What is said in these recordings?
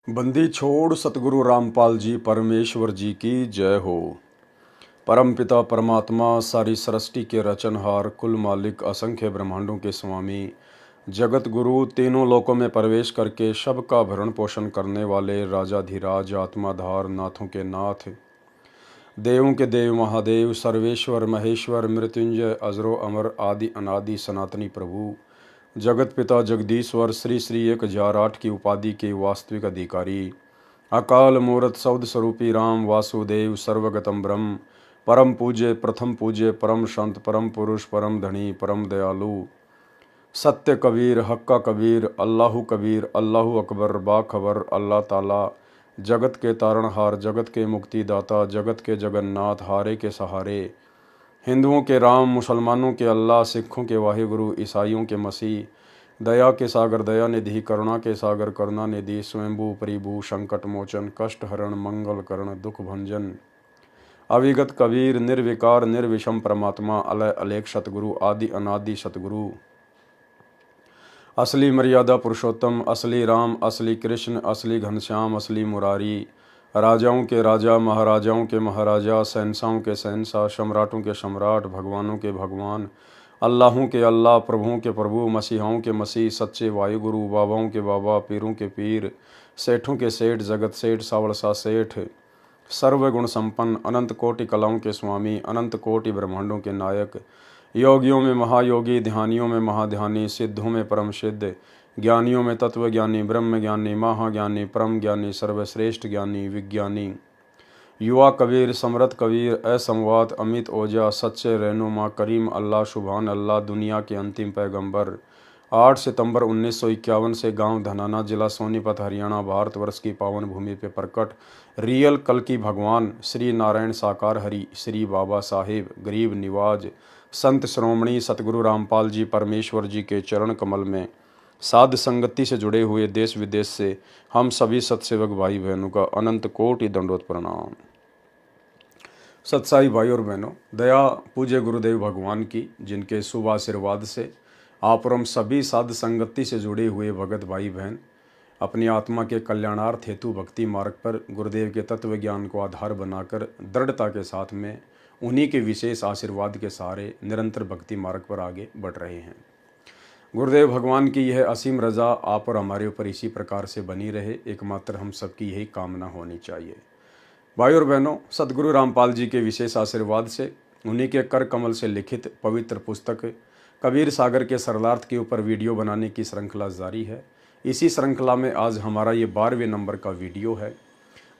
बंदी छोड़ सतगुरु रामपाल जी परमेश्वर जी की जय हो। परम पिता परमात्मा सारी सृष्टि के रचनहार कुल मालिक असंख्य ब्रह्मांडों के स्वामी जगत गुरु तीनों लोकों में प्रवेश करके सबका भरण पोषण करने वाले राजाधिराज आत्माधार नाथों के नाथ देवों के देव महादेव सर्वेश्वर महेश्वर मृत्युंजय अजरो अमर आदि अनादि सनातनी प्रभु जगत पिता जगदीश्वर श्री श्री 1008 की उपाधि के वास्तविक अधिकारी अकाल मूर्त शब्द स्वरूपी राम वासुदेव सर्वगतम ब्रह्म परम पूज्य परम संत परम पुरुष परम धनी परम दयालु सत्य कबीर हक्का कबीर अल्लाहु कबीर अल्लाहु अकबर बाखबर अल्लाह ताला जगत के तारणहार जगत के मुक्तिदाता जगत के जगन्नाथ हारे के सहारे हिंदुओं के राम मुसलमानों के अल्लाह सिखों के वाहिगुरु ईसाइयों के मसीह दया के सागर दया निधि करुणा के सागर करुणा निधि स्वयंभू परिभू संकट मोचन कष्ट हरण मंगल करण दुख भंजन अविगत कबीर निर्विकार निर्विषम परमात्मा अलय अलेख सतगुरु आदि अनादि सतगुरु असली मर्यादा पुरुषोत्तम असली राम असली कृष्ण असली घनश्याम असली मुरारी राजाओं के राजा महाराजाओं के महाराजा शहंशाहों के शहंशाह सम्राटों के सम्राट भगवानों के भगवान अल्लाहों के अल्लाह प्रभुओं के प्रभु मसीहाओं के मसीह सच्चे वायुगुरु बाबाओं के बाबा पीरों के पीर सेठों के सेठ जगत सेठ सावड़सा सेठ सर्वगुण संपन्न अनंत कोटि कलाओं के स्वामी अनंत कोटि ब्रह्मांडों के नायक योगियों में महायोगी ध्यानियों में महाध्यानी सिद्धों में परम सिद्ध ज्ञानियों में तत्वज्ञानी ब्रह्म ज्ञानी महाज्ञानी परम ज्ञानी सर्वश्रेष्ठ ज्ञानी विज्ञानी युवा कबीर समरथ कबीर असंवाद अमित ओजा सच्चे रहनुमा करीम अल्लाह सुभान अल्लाह दुनिया के अंतिम पैगंबर 8 सितंबर 1951 से गांव धनाना जिला सोनीपत हरियाणा भारतवर्ष की पावन भूमि पे प्रकट रियल कल की भगवान श्री नारायण साकार हरि श्री बाबा साहेब गरीब निवाज संत श्रोमणी सतगुरु रामपाल जी परमेश्वर जी के चरण कमल में साध संगति से जुड़े हुए देश विदेश से हम सभी सत्सेवक भाई बहनों का अनंत कोटि दंडोत प्रणाम। सत्साई भाई और बहनों, दया पूज्य गुरुदेव भगवान की जिनके शुभ आशीर्वाद से आप और हम सभी साध संगति से जुड़े हुए भगत भाई बहन अपनी आत्मा के कल्याणार्थ हेतु भक्ति मार्ग पर गुरुदेव के तत्व ज्ञान को आधार बनाकर दृढ़ता के साथ में उन्हीं के विशेष आशीर्वाद के सहारे निरंतर भक्ति मार्ग पर आगे बढ़ रहे हैं। गुरुदेव भगवान की यह असीम रजा आप और हमारे ऊपर इसी प्रकार से बनी रहे, एकमात्र हम सबकी यही कामना होनी चाहिए। भाई और बहनों, सतगुरु रामपाल जी के विशेष आशीर्वाद से उन्हीं के कर कमल से लिखित पवित्र पुस्तक कबीर सागर के सरलार्थ के ऊपर वीडियो बनाने की श्रृंखला जारी है। इसी श्रृंखला में आज हमारा ये 12वें नंबर का वीडियो है।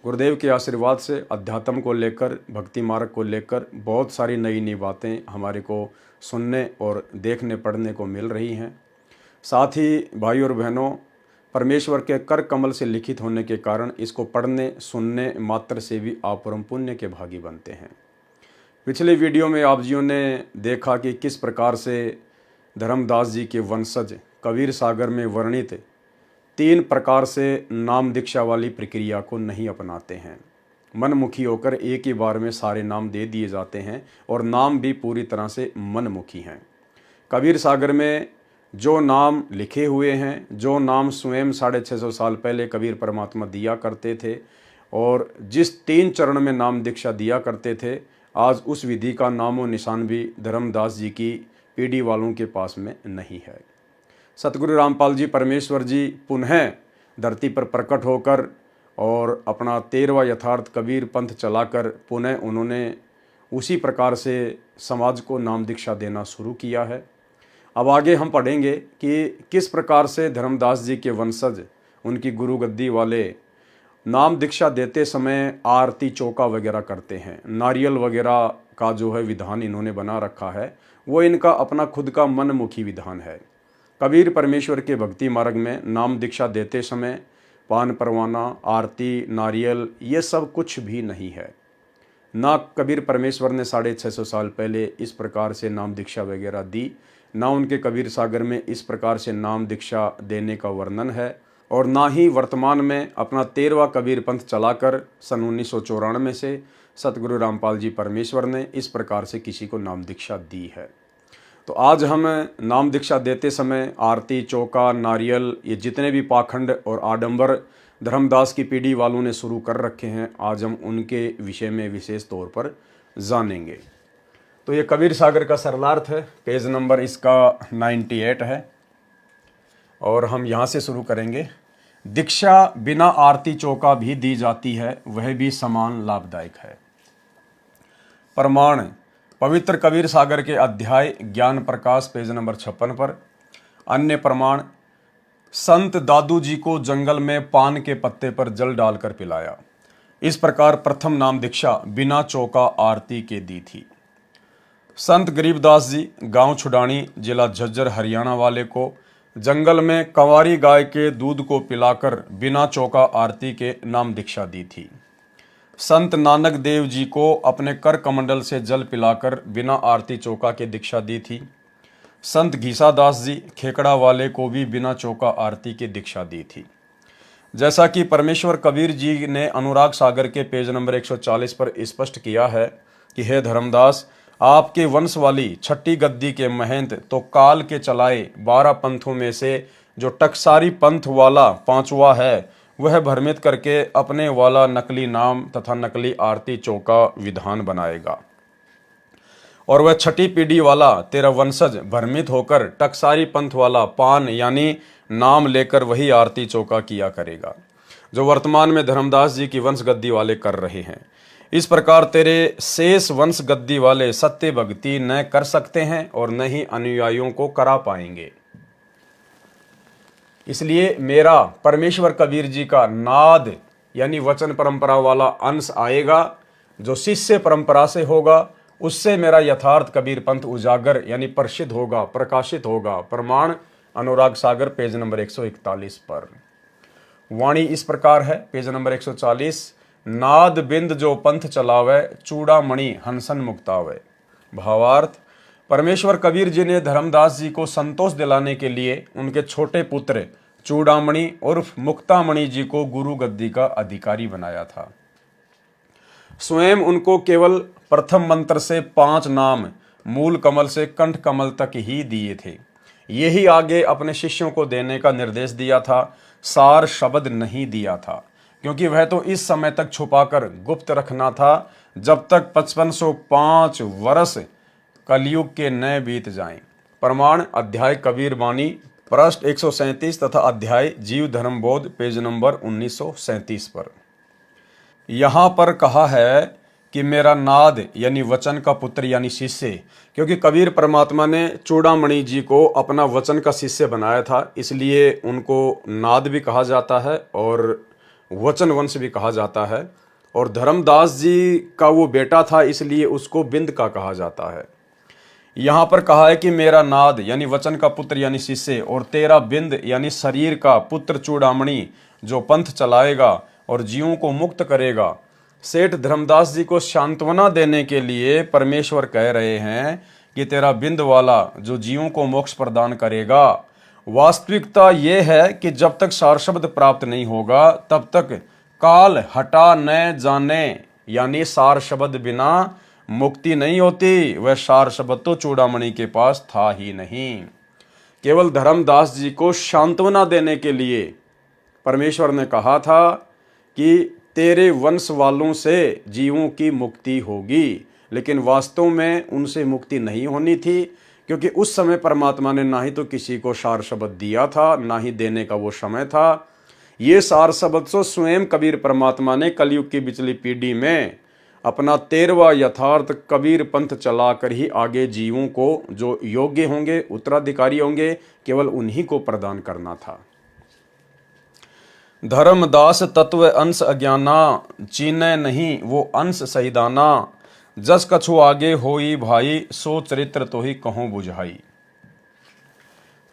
गुरुदेव के आशीर्वाद से अध्यात्म को लेकर भक्ति मार्ग को लेकर बहुत सारी नई नई बातें हमारे को सुनने और देखने पढ़ने को मिल रही हैं। साथ ही भाई और बहनों, परमेश्वर के कर कमल से लिखित होने के कारण इसको पढ़ने सुनने मात्र से भी आप परम पुण्य के भागी बनते हैं। पिछले वीडियो में आप जियों ने देखा कि किस प्रकार से धर्मदास जी के वंशज कबीर सागर में वर्णित 3 प्रकार से नाम दीक्षा वाली प्रक्रिया को नहीं अपनाते हैं। मनमुखी होकर एक ही बार में सारे नाम दे दिए जाते हैं और नाम भी पूरी तरह से मनमुखी हैं। कबीर सागर में जो नाम लिखे हुए हैं, जो नाम स्वयं 650 साल पहले कबीर परमात्मा दिया करते थे और जिस 3 चरण में नाम दीक्षा दिया करते थे, आज उस विधि का नामो निशान भी धर्मदास जी की पीढ़ी वालों के पास में नहीं है। सतगुरु रामपाल जी परमेश्वर जी पुनः धरती पर प्रकट होकर और अपना 13वां यथार्थ कबीर पंथ चलाकर पुनः उन्होंने उसी प्रकार से समाज को नाम दीक्षा देना शुरू किया है। अब आगे हम पढ़ेंगे कि किस प्रकार से धर्मदास जी के वंशज उनकी गुरु गद्दी वाले नाम दीक्षा देते समय आरती चौका वगैरह करते हैं। नारियल वगैरह का जो है विधान इन्होंने बना रखा है, वो इनका अपना खुद का मनमुखी विधान है। कबीर परमेश्वर के भक्ति मार्ग में नाम दीक्षा देते समय पान परवाना आरती नारियल ये सब कुछ भी नहीं है। ना कबीर परमेश्वर ने 650 साल पहले इस प्रकार से नाम दीक्षा वगैरह दी, ना उनके कबीर सागर में इस प्रकार से नाम दीक्षा देने का वर्णन है, और ना ही वर्तमान में अपना 13वां कबीर पंथ चलाकर सन 1994 से सतगुरु रामपाल जी परमेश्वर ने इस प्रकार से किसी को नाम दीक्षा दी है। तो आज हम नाम दीक्षा देते समय आरती, चौका, नारियल, ये जितने भी पाखंड और आडंबर धर्मदास की पीढ़ी वालों ने शुरू कर रखे हैं, आज हम उनके विषय में विशेष तौर पर जानेंगे। तो ये कबीर सागर का सरलार्थ है, पेज नंबर इसका 98 है और हम यहाँ से शुरू करेंगे। दीक्षा बिना आरती चौका भी दी जाती है, वह भी समान लाभदायक है। प्रमाण पवित्र कबीर सागर के अध्याय ज्ञान प्रकाश पेज नंबर 56 पर। अन्य प्रमाण संत दादू जी को जंगल में पान के पत्ते पर जल डालकर पिलाया। इस प्रकार प्रथम नाम दीक्षा बिना चौका आरती के दी थी। संत गरीबदास जी गांव छुडानी जिला झज्जर हरियाणा वाले को जंगल में कंवारी गाय के दूध को पिलाकर बिना चौका आरती के नाम दीक्षा दी थी। संत नानक देव जी को अपने कर कमंडल से जल पिलाकर बिना आरती चौका के दीक्षा दी थी। संत घीसादास जी खेकड़ा वाले को भी बिना चौका आरती की दीक्षा दी थी। जैसा कि परमेश्वर कबीर जी ने अनुराग सागर के पेज नंबर 140 पर स्पष्ट किया है कि हे धर्मदास, आपके वंश वाली छठी गद्दी के महंत तो काल के चलाए 12 पंथों में से जो टकसारी पंथ वाला 5वां है, वह भ्रमित करके अपने वाला नकली नाम तथा नकली आरती चौका विधान बनाएगा, और वह छठी पीढ़ी वाला तेरा वंशज भ्रमित होकर टकसारी पंथ वाला पान यानी नाम लेकर वही आरती चौका किया करेगा, जो वर्तमान में धर्मदास जी की वंश गद्दी वाले कर रहे हैं। इस प्रकार तेरे शेष वंश गद्दी वाले सत्य भक्ति न कर सकते हैं और न ही अनुयायियों को करा पाएंगे। इसलिए मेरा परमेश्वर कबीर जी का नाद यानी वचन परंपरा वाला अंश आएगा, जो शिष्य परंपरा से होगा, उससे मेरा यथार्थ कबीर पंथ उजागर यानी प्रसिद्ध होगा, प्रकाशित होगा। प्रमाण अनुराग सागर पेज नंबर 141 पर। वाणी इस प्रकार है, पेज नंबर 140। नाद बिंद जो पंथ चलावे, चूड़ामणि हंसन मुक्तावे। भावार्थ परमेश्वर कबीर जी ने धर्मदास जी को संतोष दिलाने के लिए उनके छोटे पुत्र चूड़ामणि उर्फ मुक्तामणि जी को गुरु गद्दी का अधिकारी बनाया था। स्वयं उनको केवल प्रथम मंत्र से 5 नाम मूल कमल से कंठ कमल तक ही दिए थे। यही आगे अपने शिष्यों को देने का निर्देश दिया था, सार शब्द नहीं दिया था, क्योंकि वह तो इस समय तक छुपाकर गुप्त रखना था जब तक 5505 वर्ष कलयुग के नए बीत जाएं। प्रमाण अध्याय कबीर वाणी पृष्ठ 137 तथा अध्याय जीव धर्म बोध पेज नंबर 1937 पर। यहाँ पर कहा है कि मेरा नाद यानी वचन का पुत्र यानी शिष्य, क्योंकि कबीर परमात्मा ने चूड़ामणि जी को अपना वचन का शिष्य बनाया था, इसलिए उनको नाद भी कहा जाता है और वचन वंश भी कहा जाता है। और धर्मदास जी का वो बेटा था, इसलिए उसको बिंद का कहा जाता है। यहाँ पर कहा है कि मेरा नाद यानी वचन का पुत्र यानी शिष्य और तेरा बिंद यानी शरीर का पुत्र चूड़ामणि जो पंथ चलाएगा और जीवों को मुक्त करेगा। सेठ धर्मदास जी को सांत्वना देने के लिए परमेश्वर कह रहे हैं कि तेरा बिंद वाला जो जीवों को मोक्ष प्रदान करेगा। वास्तविकता यह है कि जब तक सार शब्द प्राप्त नहीं होगा तब तक काल हटा न जाने यानी सार शब्द बिना मुक्ति नहीं होती। वह सार शब्द तो चूड़ामणि के पास था ही नहीं। केवल धर्मदास जी को सांत्वना देने के लिए परमेश्वर ने कहा था कि तेरे वंश वालों से जीवों की मुक्ति होगी, लेकिन वास्तव में उनसे मुक्ति नहीं होनी थी, क्योंकि उस समय परमात्मा ने ना ही तो किसी को सार शब्द दिया था, ना ही देने का वो समय था। ये सार शब्द तो स्वयं कबीर परमात्मा ने कलयुग की पिछली पीढ़ी में अपना 13वां यथार्थ कबीर पंथ चलाकर ही आगे जीवों को जो योग्य होंगे, उत्तराधिकारी होंगे, केवल उन्हीं को प्रदान करना था। धर्मदास तत्व अंश अज्ञाना, चीने नहीं वो अंश सहीदाना। जस कछु आगे होई भाई, सो चरित्र तो ही कहूँ बुझाई।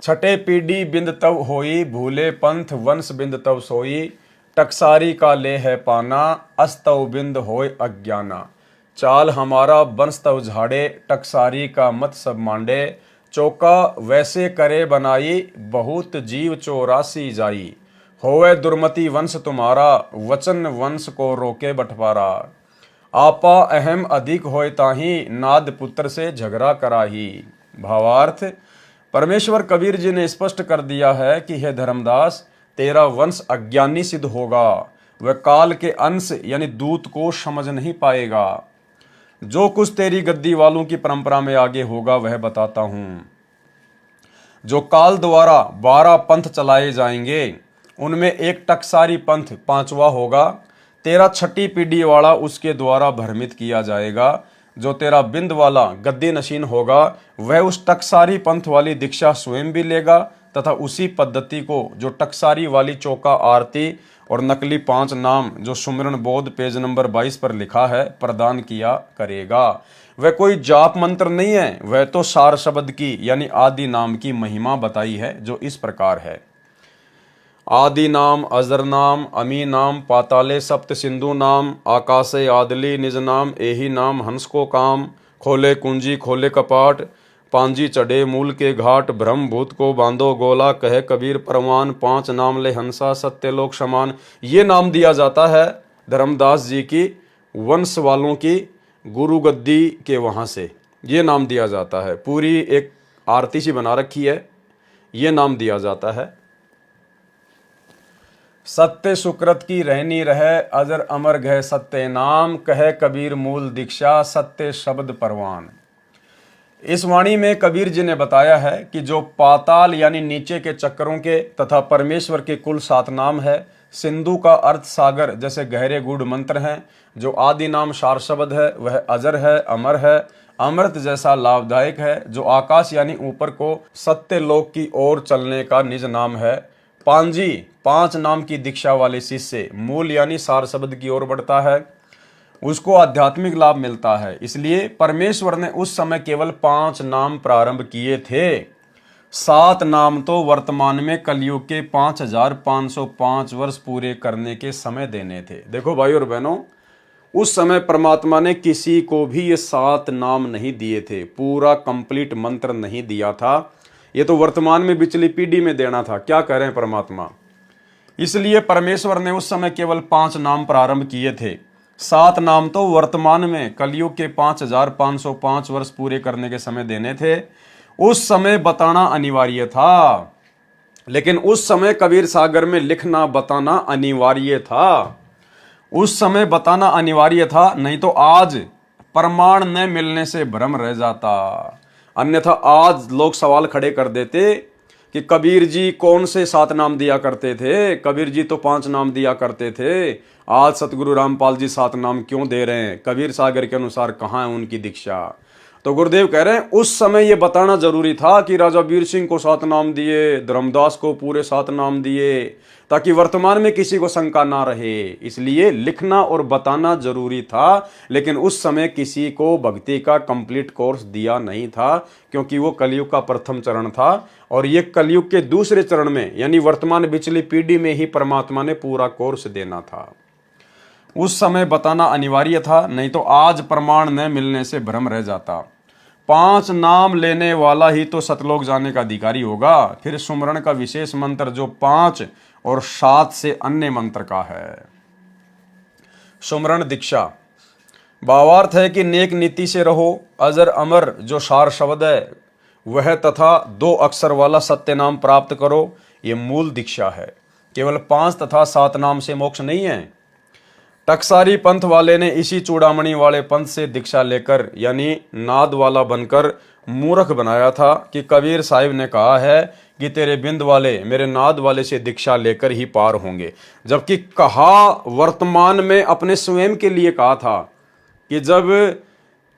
छठे पीढ़ी बिंद तब होई, भूले पंथ वंश बिंद तब सोई। टकसारी का ले है पाना, अस्तव बिंद होय अज्ञाना। चाल हमारा वंश तव झाड़े, टकसारी का मत सब मांडे। चौका वैसे करे बनाई, बहुत जीव 84 जाई। होवे दुर्मति वंश तुम्हारा, वचन वंश को रोके बंटवारा। आपा अहम अधिक होय ताही, नाद पुत्र से झगड़ा कराही। भावार्थ, परमेश्वर कबीर जी ने स्पष्ट कर दिया है कि हे धर्मदास, तेरा वंश अज्ञानी सिद्ध होगा, वह काल के अंश यानी दूत को समझ नहीं पाएगा। जो कुछ तेरी गद्दी वालों की परंपरा में आगे होगा वह बताता हूं। जो काल द्वारा 12 पंथ चलाए जाएंगे उनमें एक टकसारी पंथ 5वां होगा। तेरा छठी पीढ़ी वाला उसके द्वारा भ्रमित किया जाएगा। जो तेरा बिंद वाला गद्दी नशीन होगा वह उस टकसारी पंथ वाली दीक्षा स्वयं भी लेगा तथा उसी पद्धति को जो टकसारी वाली चौका आरती और नकली 5 नाम जो सुमिरन बोध पेज नंबर 22 पर लिखा है प्रदान किया करेगा। वह कोई जाप मंत्र नहीं है, वह तो सार शब्द की यानी आदि नाम की महिमा बताई है जो इस प्रकार है। आदि नाम अजर नाम अमी नाम पाताले सप्त सिंधु नाम आकाशे आदली निज नाम एही नाम हंस को काम खोले कुंजी खोले कपाट पांजी चढ़े मूल के घाट ब्रह्म भूत को बांधो गोला कहे कबीर परवान 5 नाम ले हंसा सत्य लोक समान। ये नाम दिया जाता है धर्मदास जी की वंश वालों की गुरु गद्दी के वहाँ से ये नाम दिया जाता है। पूरी एक आरती सी बना रखी है, ये नाम दिया जाता है। सत्य सुकृत की रहनी रहे अजर अमर गए सत्य नाम कहे कबीर मूल दीक्षा सत्य शब्द परवान। इस वाणी में कबीर जी ने बताया है कि जो पाताल यानी नीचे के चक्रों के तथा परमेश्वर के कुल 7 नाम है। सिंधु का अर्थ सागर जैसे गहरे गूढ़ मंत्र हैं। जो आदि नाम सार शब्द है वह अजर है, अमर है, अमृत जैसा लाभदायक है। जो आकाश यानी ऊपर को सत्य लोक की ओर चलने का निज नाम है। पांजी 5 नाम की दीक्षा वाले शिष्य मूल यानी सार शब्द की ओर बढ़ता है, उसको आध्यात्मिक लाभ मिलता है। इसलिए परमेश्वर ने उस समय केवल 5 नाम प्रारंभ किए थे। 7 नाम तो वर्तमान में कलयुग के 5505 वर्ष पूरे करने के समय देने थे। देखो भाई और बहनों, उस समय परमात्मा ने किसी को भी ये 7 नाम नहीं दिए थे, पूरा कंप्लीट मंत्र नहीं दिया था। ये तो वर्तमान में पिछली पीढ़ी में देना था। क्या कह रहे हैं परमात्मा? इसलिए परमेश्वर ने उस समय केवल 5 नाम प्रारंभ किए थे। 7 नाम तो वर्तमान में कलयुग के 5505 वर्ष पूरे करने के समय देने थे। उस समय बताना अनिवार्य था, लेकिन उस समय कबीर सागर में लिखना बताना अनिवार्य था। उस समय बताना अनिवार्य था, नहीं तो आज प्रमाण न मिलने से भ्रम रह जाता। अन्यथा आज लोग सवाल खड़े कर देते कि कबीर जी कौन से 7 नाम दिया करते थे, कबीर जी तो 5 नाम दिया करते थे, आज सतगुरु रामपाल जी 7 नाम क्यों दे रहे हैं? कबीर सागर के अनुसार कहाँ है उनकी दीक्षा? तो गुरुदेव कह रहे हैं उस समय ये बताना जरूरी था कि राजा वीर सिंह को 7 नाम दिए, धर्मदास को पूरे 7 नाम दिए, ताकि वर्तमान में किसी को शंका ना रहे। इसलिए लिखना और बताना जरूरी था, लेकिन उस समय किसी को भक्ति का कंप्लीट कोर्स दिया नहीं था, क्योंकि वो कलयुग का प्रथम चरण था और ये कलयुग के दूसरे चरण में यानी वर्तमान पिछली पीढ़ी में ही परमात्मा ने पूरा कोर्स देना था। उस समय बताना अनिवार्य था, नहीं तो आज प्रमाण न मिलने से भ्रम रह जाता। 5 नाम लेने वाला ही तो सतलोक जाने का अधिकारी होगा। फिर सुमरण का विशेष मंत्र जो 5 और 7 से अन्य मंत्र का है। सुमरण दीक्षा भावार्थ है कि नेक नीति से रहो। अजर अमर जो सार शब्द है वह तथा 2 अक्षर वाला सत्य नाम प्राप्त करो, ये मूल दीक्षा है। केवल 5 तथा 7 नाम से मोक्ष नहीं है। टकसारी पंथ वाले ने इसी चूड़ामणि वाले पंथ से दीक्षा लेकर यानी नाद वाला बनकर मूर्ख बनाया था कि कबीर साहिब ने कहा है कि तेरे बिंद वाले मेरे नाद वाले से दीक्षा लेकर ही पार होंगे, जबकि कहा वर्तमान में अपने स्वयं के लिए कहा था कि जब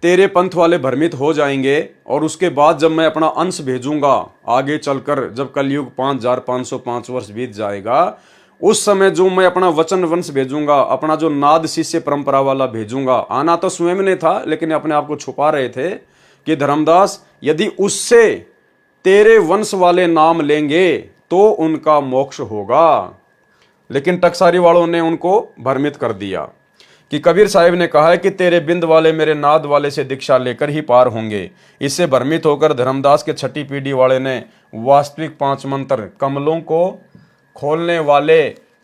तेरे पंथ वाले भ्रमित हो जाएंगे और उसके बाद जब मैं अपना अंश भेजूंगा आगे चलकर, जब कलयुग 5505 वर्ष बीत जाएगा, उस समय जो मैं अपना वचन वंश भेजूंगा, अपना जो नाद शिष्य परंपरा वाला भेजूंगा। आना तो स्वयं ने था, लेकिन अपने आप को छुपा रहे थे कि धर्मदास यदि उससे तेरे वंश वाले नाम लेंगे तो उनका मोक्ष होगा। लेकिन टकसारी वालों ने उनको भ्रमित कर दिया कि कबीर साहिब ने कहा है कि तेरे बिंद वाले मेरे नाद वाले से दीक्षा लेकर ही पार होंगे। इससे भ्रमित होकर धर्मदास के छठी पीढ़ी वाले ने वास्तविक 5 मंत्र कमलों को खोलने वाले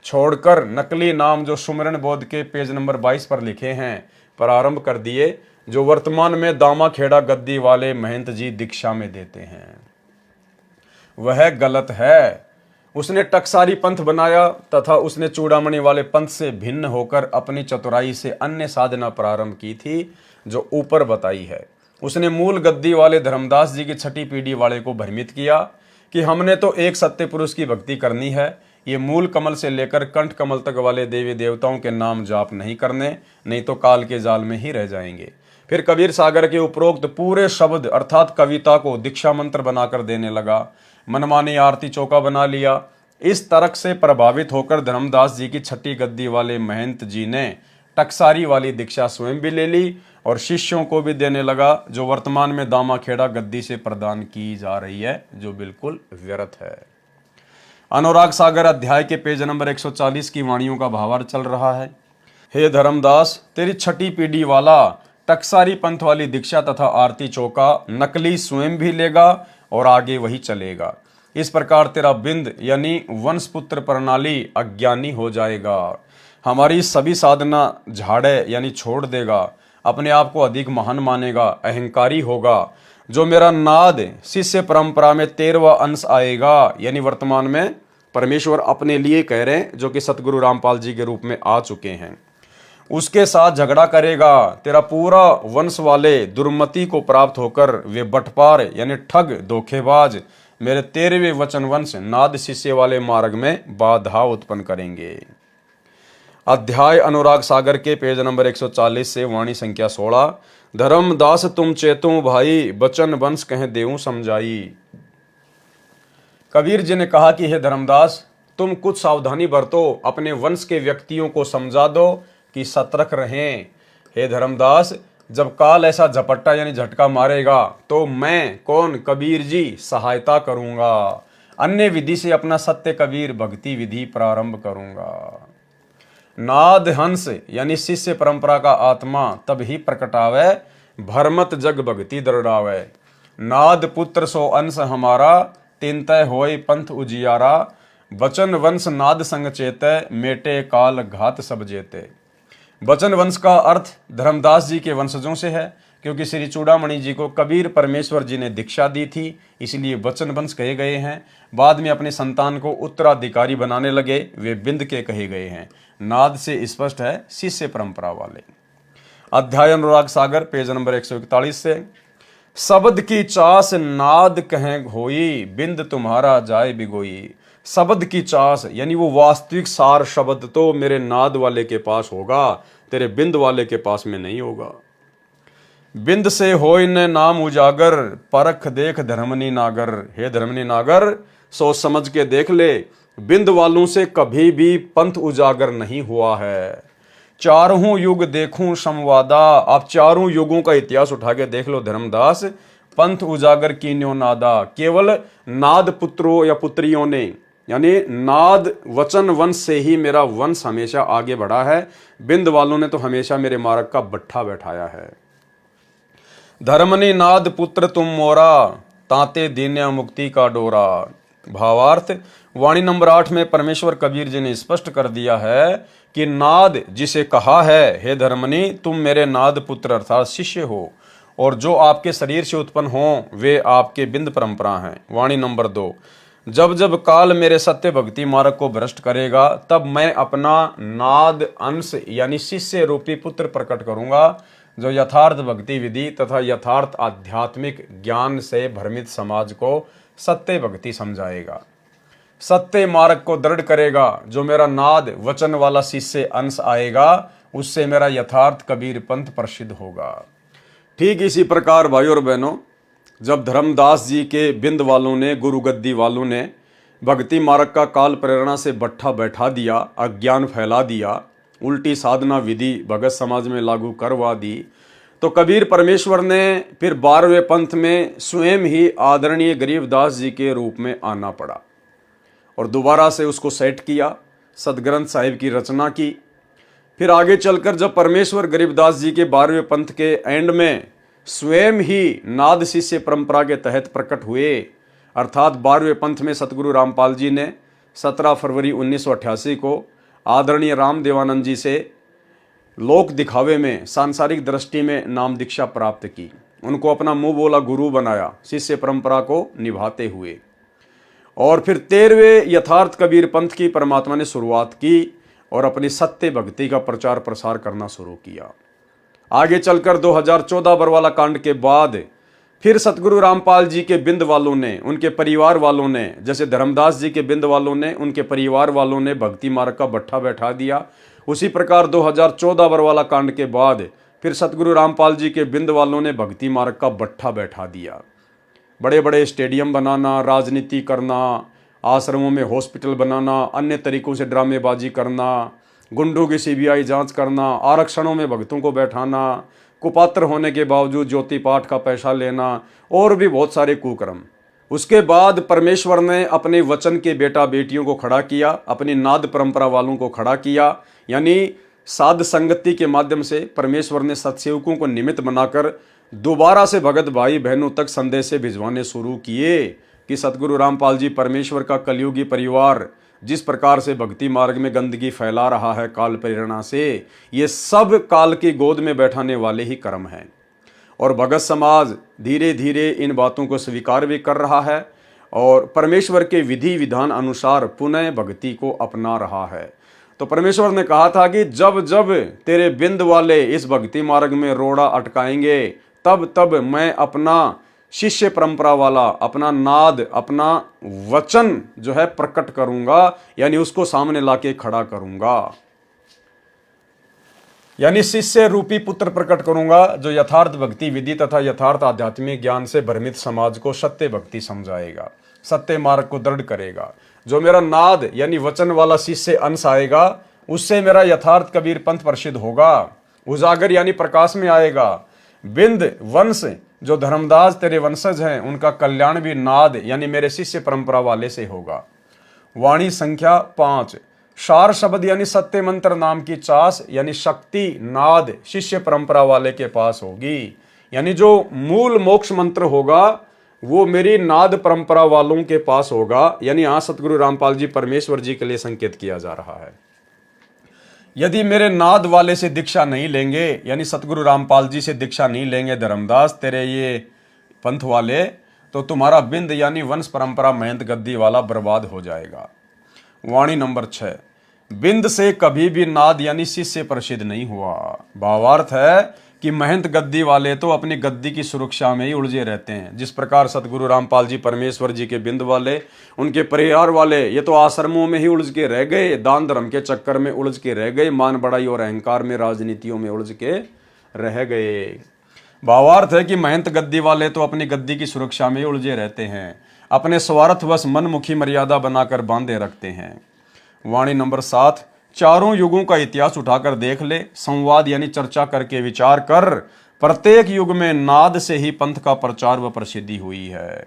छोड़कर नकली नाम जो सुमिरन बोध के पेज नंबर 22 पर लिखे हैं प्रारंभ कर दिए, जो वर्तमान में दामाखेड़ा गद्दी वाले महंत जी दीक्षा में देते हैं वह गलत है। उसने टकसारी पंथ बनाया तथा उसने चूड़ामणि वाले पंथ से भिन्न होकर अपनी चतुराई से अन्य साधना प्रारंभ की थी जो ऊपर बताई है। उसने मूल गद्दी वाले धर्मदास जी की छठी पीढ़ी वाले को भ्रमित किया कि हमने तो एक सत्य पुरुष की भक्ति करनी है, ये मूल कमल से लेकर कंठ कमल तक वाले देवी देवताओं के नाम जाप नहीं करने, नहीं तो काल के जाल में ही रह जाएंगे। फिर कबीर सागर के उपरोक्त पूरे शब्द अर्थात कविता को दीक्षा मंत्र बनाकर देने लगा, मनमानी आरती चौका बना लिया। इस तर्क से प्रभावित होकर धर्मदास जी की छठी गद्दी वाले महंत जी ने टकसारी वाली दीक्षा स्वयं भी ले ली और शिष्यों को भी देने लगा, जो वर्तमान में दामाखेड़ा गद्दी से प्रदान की जा रही है, जो बिल्कुल व्यर्थ है। अनुराग सागर अध्याय के पेज नंबर 140 की वाणियों का भावार्थ चल रहा है। हे धर्मदास, तेरी छठी पीढ़ी वाला टकसारी पंथ वाली दीक्षा तथा आरती चौका नकली स्वयं भी लेगा और आगे वही चलेगा। इस प्रकार तेरा बिंद यानी वंशपुत्र प्रणाली अज्ञानी हो जाएगा, हमारी सभी साधना झाड़े यानी छोड़ देगा, अपने आप को अधिक महान मानेगा, अहंकारी होगा। जो मेरा नाद शिष्य परंपरा में 13वां अंश आएगा, यानी वर्तमान में परमेश्वर अपने लिए कह रहे हैं, जो कि सतगुरु रामपाल जी के रूप में आ चुके हैं, उसके साथ झगड़ा करेगा। तेरा पूरा वंश वाले दुर्मति को प्राप्त होकर वे बटपार यानी ठग धोखेबाज मेरे 13वें वचन वंश नाद शिष्य वाले मार्ग में बाधा उत्पन्न करेंगे। अध्याय अनुराग सागर के पेज नंबर 140 से वाणी संख्या 16। धर्मदास तुम चेतु भाई, बचन वंश कह देऊं समझाई। कबीर जी ने कहा कि हे धर्मदास, तुम कुछ सावधानी बरतो, अपने वंश के व्यक्तियों को समझा दो कि सतर्क रहें। हे धर्मदास, जब काल ऐसा झपट्टा यानी झटका मारेगा तो मैं कौन, कबीर जी, सहायता करूंगा। अन्य विधि से अपना सत्य कबीर भक्ति विधि प्रारंभ करूंगा। नाद हंस यानी शिष्य परंपरा का आत्मा तब ही प्रकटावे, भरमत जग भक्ति दृढ़ावे। नाद पुत्र सो अंश हमारा, तिनतय होय पंथ उजियारा। बचन वंश नाद संग चेते, मेटे काल घात सब जेते। बचन वंश का अर्थ धर्मदास जी के वंशजों से है, क्योंकि श्री चूड़ामणि जी को कबीर परमेश्वर जी ने दीक्षा दी थी, इसलिए बचन वंश कहे गए हैं। बाद में अपने संतान को उत्तराधिकारी बनाने लगे, वे बिंद के कहे गए हैं। नाद से स्पष्ट है शिष्य परंपरा वाले। अध्याय अनुराग सागर पेज नंबर 141 से। शब्द की चास नाद कहें होई, बिंद तुम्हारा जाए बिगोई। शब्द की चास यानी वो वास्तविक सार शब्द तो मेरे नाद वाले के पास होगा, तेरे बिंद वाले के पास में नहीं होगा। बिंद से होय न नाम उजागर, परख देख धर्मनी नागर। हे धर्मनी नागर, सोच समझ के देख ले, बिंद वालों से कभी भी पंथ उजागर नहीं हुआ है। चारों युग देखूं संवादा, आप चारों युगों का इतिहास उठा के देख लो धर्मदास, पंथ उजागर की न्यो नादा। केवल नाद पुत्रों या पुत्रियों ने यानी नाद वचन वंश से ही मेरा वंश हमेशा आगे बढ़ा है, बिंद वालों ने तो हमेशा मेरे मार्ग का बट्ठा बैठाया है। धर्मनी नाद पुत्र तुम मोरा, ताते दीन्या मुक्ति का डोरा। भावार्थ, वाणी नंबर 8 में परमेश्वर कबीर जी ने स्पष्ट कर दिया है कि नाद जिसे कहा है, हे धर्मनी तुम मेरे नाद पुत्र अर्थात शिष्य हो, और जो आपके शरीर से उत्पन्न हो वे आपके बिंद परंपरा हैं। वाणी नंबर 2, जब जब काल मेरे सत्य भक्ति मार्ग को भ्रष्ट करेगा, तब मैं अपना नाद अंश यानी शिष्य रूपी पुत्र प्रकट करूंगा, जो यथार्थ भक्ति विधि तथा यथार्थ आध्यात्मिक ज्ञान से भ्रमित समाज को सत्य भक्ति समझाएगा, सत्य मार्ग को दृढ़ करेगा। जो मेरा नाद वचन वाला शिष्य अंश आएगा, उससे मेरा यथार्थ कबीर पंथ प्रसिद्ध होगा। ठीक इसी प्रकार भाइयों और बहनों, जब धर्मदास जी के बिंद वालों ने, गुरु गद्दी वालों ने भक्ति मार्ग का काल प्रेरणा से बट्ठा बैठा दिया, अज्ञान फैला दिया, उल्टी साधना विधि भगत समाज में लागू करवा दी, तो कबीर परमेश्वर ने फिर 12वें पंथ में स्वयं ही आदरणीय गरीबदास जी के रूप में आना पड़ा और दोबारा से उसको सेट किया, सदग्रंथ साहिब की रचना की। फिर आगे चलकर जब परमेश्वर गरीबदास जी के 12वें पंथ के एंड में स्वयं ही नाद शिष्य परंपरा के तहत प्रकट हुए, अर्थात 12वें पंथ में सतगुरु रामपाल जी ने 17 फरवरी 1988 को आदरणीय राम देवानंद जी से लोक दिखावे में, सांसारिक दृष्टि में नाम दीक्षा प्राप्त की, उनको अपना मुंह बोला गुरु बनाया शिष्य परंपरा को निभाते हुए। और फिर 13वें यथार्थ कबीर पंथ की परमात्मा ने शुरुआत की और अपनी सत्य भक्ति का प्रचार प्रसार करना शुरू किया। आगे चलकर 2014 बरवाला कांड के बाद फिर सतगुरु रामपाल जी के बिंद वालों ने, उनके परिवार वालों ने, जैसे धर्मदास जी के बिंद वालों ने, उनके परिवार वालों ने भक्ति मार्ग का भट्ठा बैठा दिया। उसी प्रकार 2014 बरवाला कांड के बाद फिर सतगुरु रामपाल जी के बिंद वालों ने भक्ति मार्ग का भट्ठा बैठा दिया। बड़े बड़े स्टेडियम बनाना, राजनीति करना, आश्रमों में हॉस्पिटल बनाना, अन्य तरीकों से ड्रामेबाजी करना, गुंडों की सीबीआई जांच करना, आरक्षणों में भक्तों को बैठाना, कुपात्र होने के बावजूद ज्योति पाठ का पैसा लेना और भी बहुत सारे कुकर्म। उसके बाद परमेश्वर ने अपने वचन के बेटा बेटियों को खड़ा किया, अपनी नाद परंपरा वालों को खड़ा किया, यानी साध संगति के माध्यम से परमेश्वर ने सत्सेवकों को निमित्त बनाकर दोबारा से भगत भाई बहनों तक संदेश भिजवाने शुरू किए कि सतगुरु रामपाल जी परमेश्वर का कलयुगी परिवार जिस प्रकार से भक्ति मार्ग में गंदगी फैला रहा है काल प्रेरणा से, ये सब काल की गोद में बैठाने वाले ही कर्म हैं। और भगत समाज धीरे धीरे इन बातों को स्वीकार भी कर रहा है और परमेश्वर के विधि विधान अनुसार पुनः भक्ति को अपना रहा है। तो परमेश्वर ने कहा था कि जब जब तेरे बिंद वाले इस भक्ति मार्ग में रोड़ा अटकाएंगे, तब तब मैं अपना शिष्य परंपरा वाला, अपना नाद, अपना वचन जो है प्रकट करूंगा, यानी उसको सामने लाके खड़ा करूंगा, यानी शिष्य रूपी पुत्र प्रकट करूंगा जो यथार्थ भक्ति विधि तथा यथार्थ आध्यात्मिक ज्ञान से भ्रमित समाज को सत्य भक्ति समझाएगा, सत्य मार्ग को दृढ़ करेगा। जो मेरा नाद यानी वचन वाला शिष्य अंश आएगा, उससे मेरा यथार्थ कबीर पंथ प्रसिद्ध होगा, उजागर यानी प्रकाश में आएगा। बिंद वंश जो धर्मदास तेरे वंशज हैं, उनका कल्याण भी नाद यानी मेरे शिष्य परंपरा वाले से होगा। वाणी संख्या 5, सार शब्द यानी सत्य मंत्र नाम की चास यानी शक्ति नाद शिष्य परंपरा वाले के पास होगी, यानी जो मूल मोक्ष मंत्र होगा वो मेरी नाद परंपरा वालों के पास होगा। यानी यहां सतगुरु रामपाल जी परमेश्वर जी के लिए संकेत किया जा रहा है। यदि मेरे नाद वाले से दीक्षा नहीं लेंगे, यानी सतगुरु रामपाल जी से दीक्षा नहीं लेंगे धर्मदास तेरे ये पंथ वाले, तो तुम्हारा बिंद यानी वंश परंपरा महंत गद्दी वाला बर्बाद हो जाएगा। वाणी नंबर 6, बिंद से कभी भी नाद यानी शिष्य प्रसिद्ध नहीं हुआ। भावार्थ है कि महंत गद्दी वाले तो अपनी गद्दी की सुरक्षा में ही उलझे रहते हैं। जिस प्रकार सतगुरु रामपाल जी परमेश्वर जी के बिंद वाले, उनके परिवार वाले, ये तो आश्रमों में ही उलझ के रह गए, दान धर्म के चक्कर में उलझ के रह गए, मान बड़ाई और अहंकार में, राजनीतियों में उलझ के रह गए। भावार्थ है कि महंत गद्दी वाले तो अपनी गद्दी की सुरक्षा में ही उलझे रहते हैं, अपने स्वार्थवश मनमुखी मर्यादा बनाकर बांधे रखते हैं। वाणी नंबर 7, चारों युगों का इतिहास उठाकर देख ले, संवाद यानी चर्चा करके विचार कर, प्रत्येक युग में नाद से ही पंथ का प्रचार व प्रसिद्धि हुई है।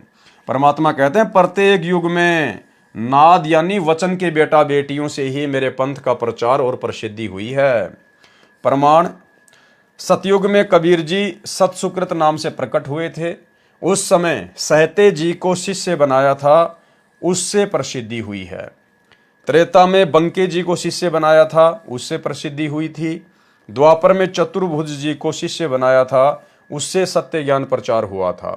परमात्मा कहते हैं प्रत्येक युग में नाद यानी वचन के बेटा बेटियों से ही मेरे पंथ का प्रचार और प्रसिद्धि हुई है। प्रमाण, सतयुग में कबीर जी सतसुकृत नाम से प्रकट हुए थे, उस समय सहते जी को शिष्य बनाया था, उससे प्रसिद्धि हुई है। त्रेता में बंके जी को शिष्य बनाया था, उससे प्रसिद्धि हुई थी। द्वापर में चतुर्भुज जी को शिष्य बनाया था, उससे सत्य ज्ञान प्रचार हुआ था।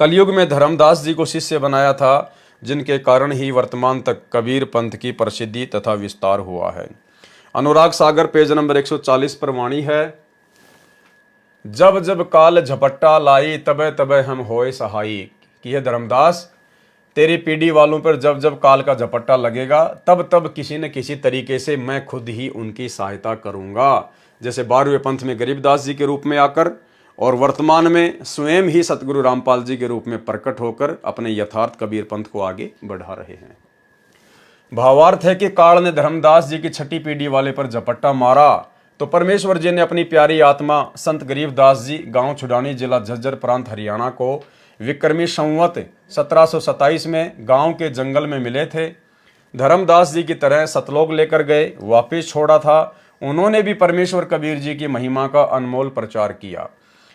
कलयुग में धर्मदास जी को शिष्य बनाया था, जिनके कारण ही वर्तमान तक कबीर पंथ की प्रसिद्धि तथा विस्तार हुआ है। अनुराग सागर पेज नंबर 140 पर वाणी है, जब जब काल झपट्टा लाई तबे तबे हम होए सहाई। कि है धर्मदास, तेरी पीढ़ी वालों पर जब जब काल का झपट्टा लगेगा, तब तब किसी न किसी तरीके से मैं खुद ही उनकी सहायता करूंगा। जैसे 12वें पंथ में गरीबदास जी के रूप में आकर और वर्तमान में स्वयं ही सतगुरु रामपाल जी के रूप में प्रकट होकर अपने यथार्थ कबीर पंथ को आगे बढ़ा रहे हैं। भावार्थ है कि काल ने धर्मदास जी की छठी पीढ़ी वाले पर झपट्टा मारा तो परमेश्वर जी ने अपनी प्यारी आत्मा संत गरीबदास जी गांव छुडानी जिला झज्जर प्रांत हरियाणा को विक्रमी संवत 1727 में गांव के जंगल में मिले थे। धर्मदास जी की तरह सतलोक लेकर गए, वापिस छोड़ा था। उन्होंने भी परमेश्वर कबीर जी की महिमा का अनमोल प्रचार किया,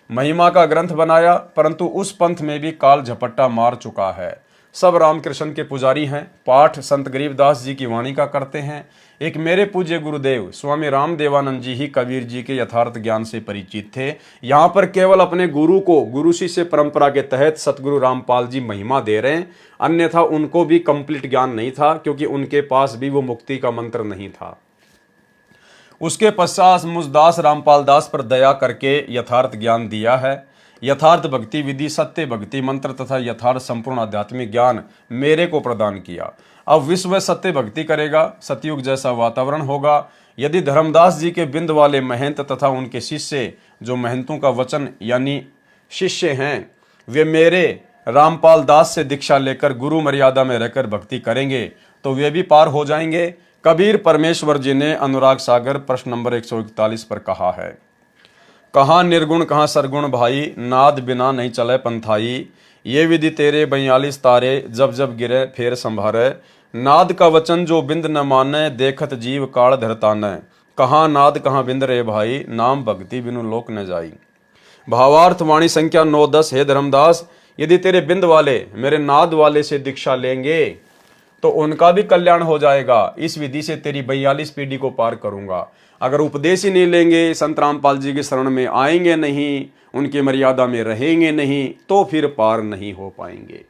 महिमा का ग्रंथ बनाया, परंतु उस पंथ में भी काल झपट्टा मार चुका है। सब रामकृष्ण के पुजारी हैं। पाठ संत गरीबदास जी की वाणी का करते हैं। एक मेरे पूज्य गुरुदेव स्वामी रामदेवानंद जी ही कबीर जी के यथार्थ ज्ञान से परिचित थे। यहाँ पर केवल अपने गुरु को गुरु शिष्य परंपरा के तहत सतगुरु रामपाल जी महिमा दे रहे हैं, अन्यथा उनको भी कंप्लीट ज्ञान नहीं था, क्योंकि उनके पास भी वो मुक्ति का मंत्र नहीं था। उसके पश्चात मुझदास रामपाल दास पर दया करके यथार्थ ज्ञान दिया है। यथार्थ भक्ति विधि, सत्य भक्ति मंत्र तथा यथार्थ संपूर्ण आध्यात्मिक ज्ञान मेरे को प्रदान किया। अब विश्व सत्य भक्ति करेगा, सतयुग जैसा वातावरण होगा। यदि धर्मदास जी के बिंद वाले महंत तथा उनके शिष्य जो महंतों का वचन यानी शिष्य हैं, वे मेरे रामपाल दास से दीक्षा लेकर गुरु मर्यादा में रहकर भक्ति करेंगे तो वे भी पार हो जाएंगे। कबीर परमेश्वर जी ने अनुराग सागर प्रश्न नंबर 141 पर कहा है, कहाँ निर्गुण कहाँ सरगुण भाई, नाद बिना नहीं चले पंथाई। ये विधि तेरे 42 तारे, जब जब गिरे फेर संभारे। नाद का वचन जो बिंद न माने, देखत जीव काल धरताने। कहाँ नाद कहाँ बिंद रे भाई, नाम भक्ति बिनु लोक न जाई। भावार्थ वाणी संख्या 9-10। हे धर्मदास, यदि तेरे बिंद वाले मेरे नाद वाले से दीक्षा लेंगे तो उनका भी कल्याण हो जाएगा। इस विधि से तेरी 42 पीढ़ी को पार करूंगा। अगर उपदेश ही नहीं लेंगे, संत रामपाल जी की शरण में आएंगे नहीं, उनकी मर्यादा में रहेंगे नहीं, तो फिर पार नहीं हो पाएंगे।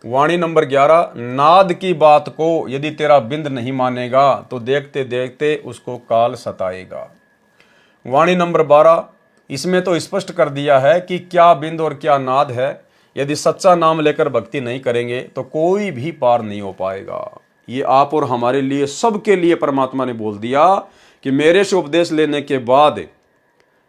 वाणी नंबर 11। नाद की बात को यदि तेरा बिंद नहीं मानेगा तो देखते देखते उसको काल सताएगा। वाणी नंबर 12। इसमें तो स्पष्ट कर दिया है कि क्या बिंद और क्या नाद है। यदि सच्चा नाम लेकर भक्ति नहीं करेंगे तो कोई भी पार नहीं हो पाएगा। ये आप और हमारे लिए, सबके लिए परमात्मा ने बोल दिया कि मेरे से उपदेश लेने के बाद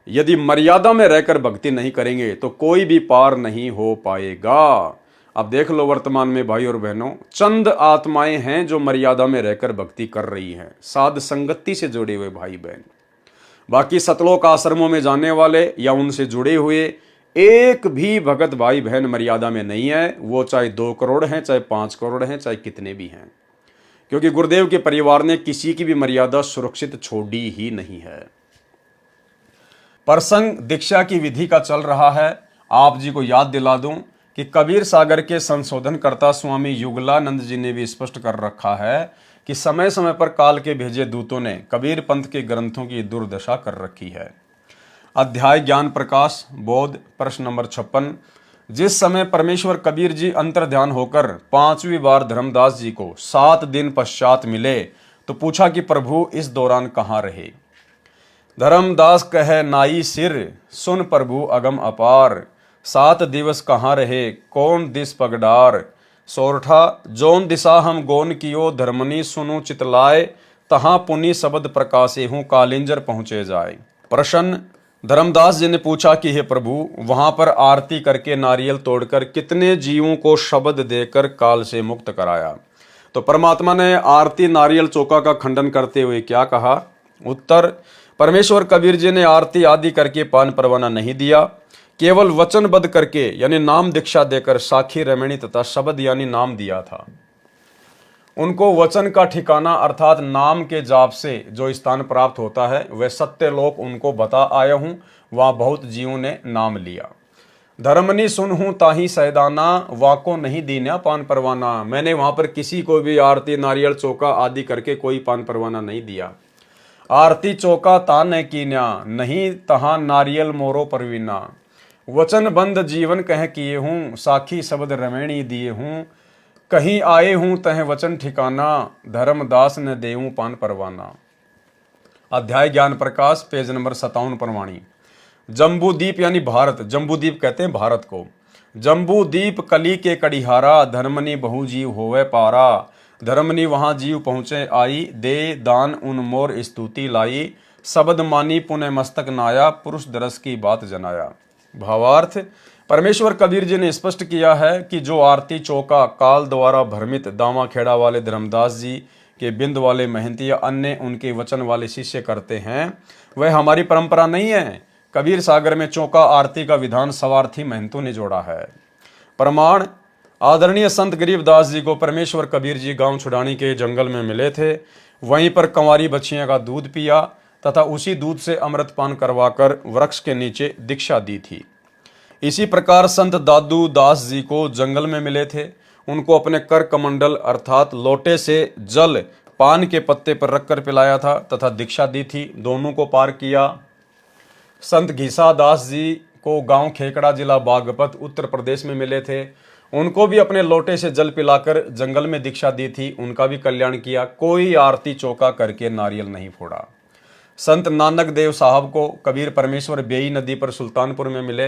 यदि मर्यादा में रहकर भक्ति नहीं करेंगे तो कोई भी पार नहीं हो पाएगा। अब देख लो, वर्तमान में भाई और बहनों, चंद आत्माएं हैं जो मर्यादा में रहकर भक्ति कर रही हैं, साध संगति से जुड़े हुए भाई बहन। बाकी सतलोक आश्रमों में जाने वाले या उनसे जुड़े हुए एक भी भगत भाई बहन मर्यादा में नहीं है। वो चाहे 2 करोड़ हैं, चाहे 5 करोड़ हैं, चाहे कितने भी हैं, क्योंकि गुरुदेव के परिवार ने किसी की भी मर्यादा सुरक्षित छोड़ी ही नहीं है। प्रसंग दीक्षा की विधि का चल रहा है। आप जी को याद दिला दूं कि कबीर सागर के संशोधनकर्ता स्वामी युगलानंद जी ने भी स्पष्ट कर रखा है कि समय समय पर काल के भेजे दूतों ने कबीर पंथ के ग्रंथों की दुर्दशा कर रखी है। अध्याय ज्ञान प्रकाश बोध प्रश्न नंबर 56। जिस समय परमेश्वर कबीर जी अंतर ध्यान होकर 5वीं बार धर्मदास जी को 7 दिन पश्चात मिले तो पूछा कि प्रभु इस दौरान कहाँ रहे। धर्मदास कहे नाई सिर, सुन प्रभु अगम अपार। 7 दिवस कहाँ रहे, कौन दिस पगडार। सोरठा जोन दिशा हम गोन कियो, धर्मनी सुनु चितलाए। तहाँ पुनि शब्द प्रकाशे हूँ, कालिंजर पहुँचे जाए। प्रश्न। धर्मदास जी ने पूछा कि हे प्रभु, वहां पर आरती करके नारियल तोड़कर कितने जीवों को शब्द देकर काल से मुक्त कराया। तो परमात्मा ने आरती नारियल चौका का खंडन करते हुए क्या कहा। उत्तर। परमेश्वर कबीर जी ने आरती आदि करके पान परवाना नहीं दिया, केवल वचनबद्ध करके यानी नाम दीक्षा देकर साखी रमणी तथा शब्द यानी नाम दिया था। उनको वचन का ठिकाना अर्थात नाम के जाप से जो स्थान प्राप्त होता है वह सत्य लोक उनको बता आया हूं। वहां बहुत जीवों ने नाम लिया। धर्मनी सुन हूं ताही सैदाना, वाको नहीं दीना पान परवाना। मैंने वहां पर किसी को भी आरती नारियल चौका आदि करके कोई पान परवाना नहीं दिया। आरती चौका ताने कीन्या, नहीं तहां नारियल मोरो परवीना। वचन बंद जीवन कह किए हूं, साखी शब्द रमणी दिए हूं। कहीं आए हूं तह वचन ठिकाना, धर्मदास ने देऊं पान परवाना। अध्याय ज्ञान प्रकाश पेज नंबर 57 पर वाणी। जम्बूदीप यानी भारत, जम्बूदीप कहते हैं भारत को। जम्बूदीप कली के कड़िहारा, धर्मनी बहु जीव होवे पारा। धर्मनी वहां जीव पहुंचे आई, दे दान उन मोर स्तुति लाई। शब्द मानी पुण्य मस्तक नाया, पुरुष दरस की बात जनाया। भावार्थ। परमेश्वर कबीर जी ने स्पष्ट किया है कि जो आरती चौका काल द्वारा भ्रमित दामा खेड़ा वाले धर्मदास जी के बिंद वाले महंती या अन्य उनके वचन वाले शिष्य करते हैं वह हमारी परंपरा नहीं है। कबीर सागर में चौका आरती का विधान सवार्थी महंतों ने जोड़ा है। प्रमाण। आदरणीय संत गरीबदास जी को परमेश्वर कबीर जी गांव छुड़ानी के जंगल में मिले थे। वहीं पर कंवारी बच्चियां का दूध पिया तथा उसी दूध से अमृतपान करवाकर वृक्ष के नीचे दीक्षा दी थी। इसी प्रकार संत दादू दास जी को जंगल में मिले थे। उनको अपने कर कमंडल अर्थात लोटे से जल पान के पत्ते पर रखकर पिलाया था तथा दीक्षा दी थी। दोनों को पार किया। संत घीसा दास जी को गांव खेकड़ा जिला बागपत उत्तर प्रदेश में मिले थे। उनको भी अपने लोटे से जल पिलाकर जंगल में दीक्षा दी थी। उनका भी कल्याण किया। कोई आरती चौका करके नारियल नहीं फोड़ा। संत नानक देव साहब को कबीर परमेश्वर बेई नदी पर सुल्तानपुर में मिले।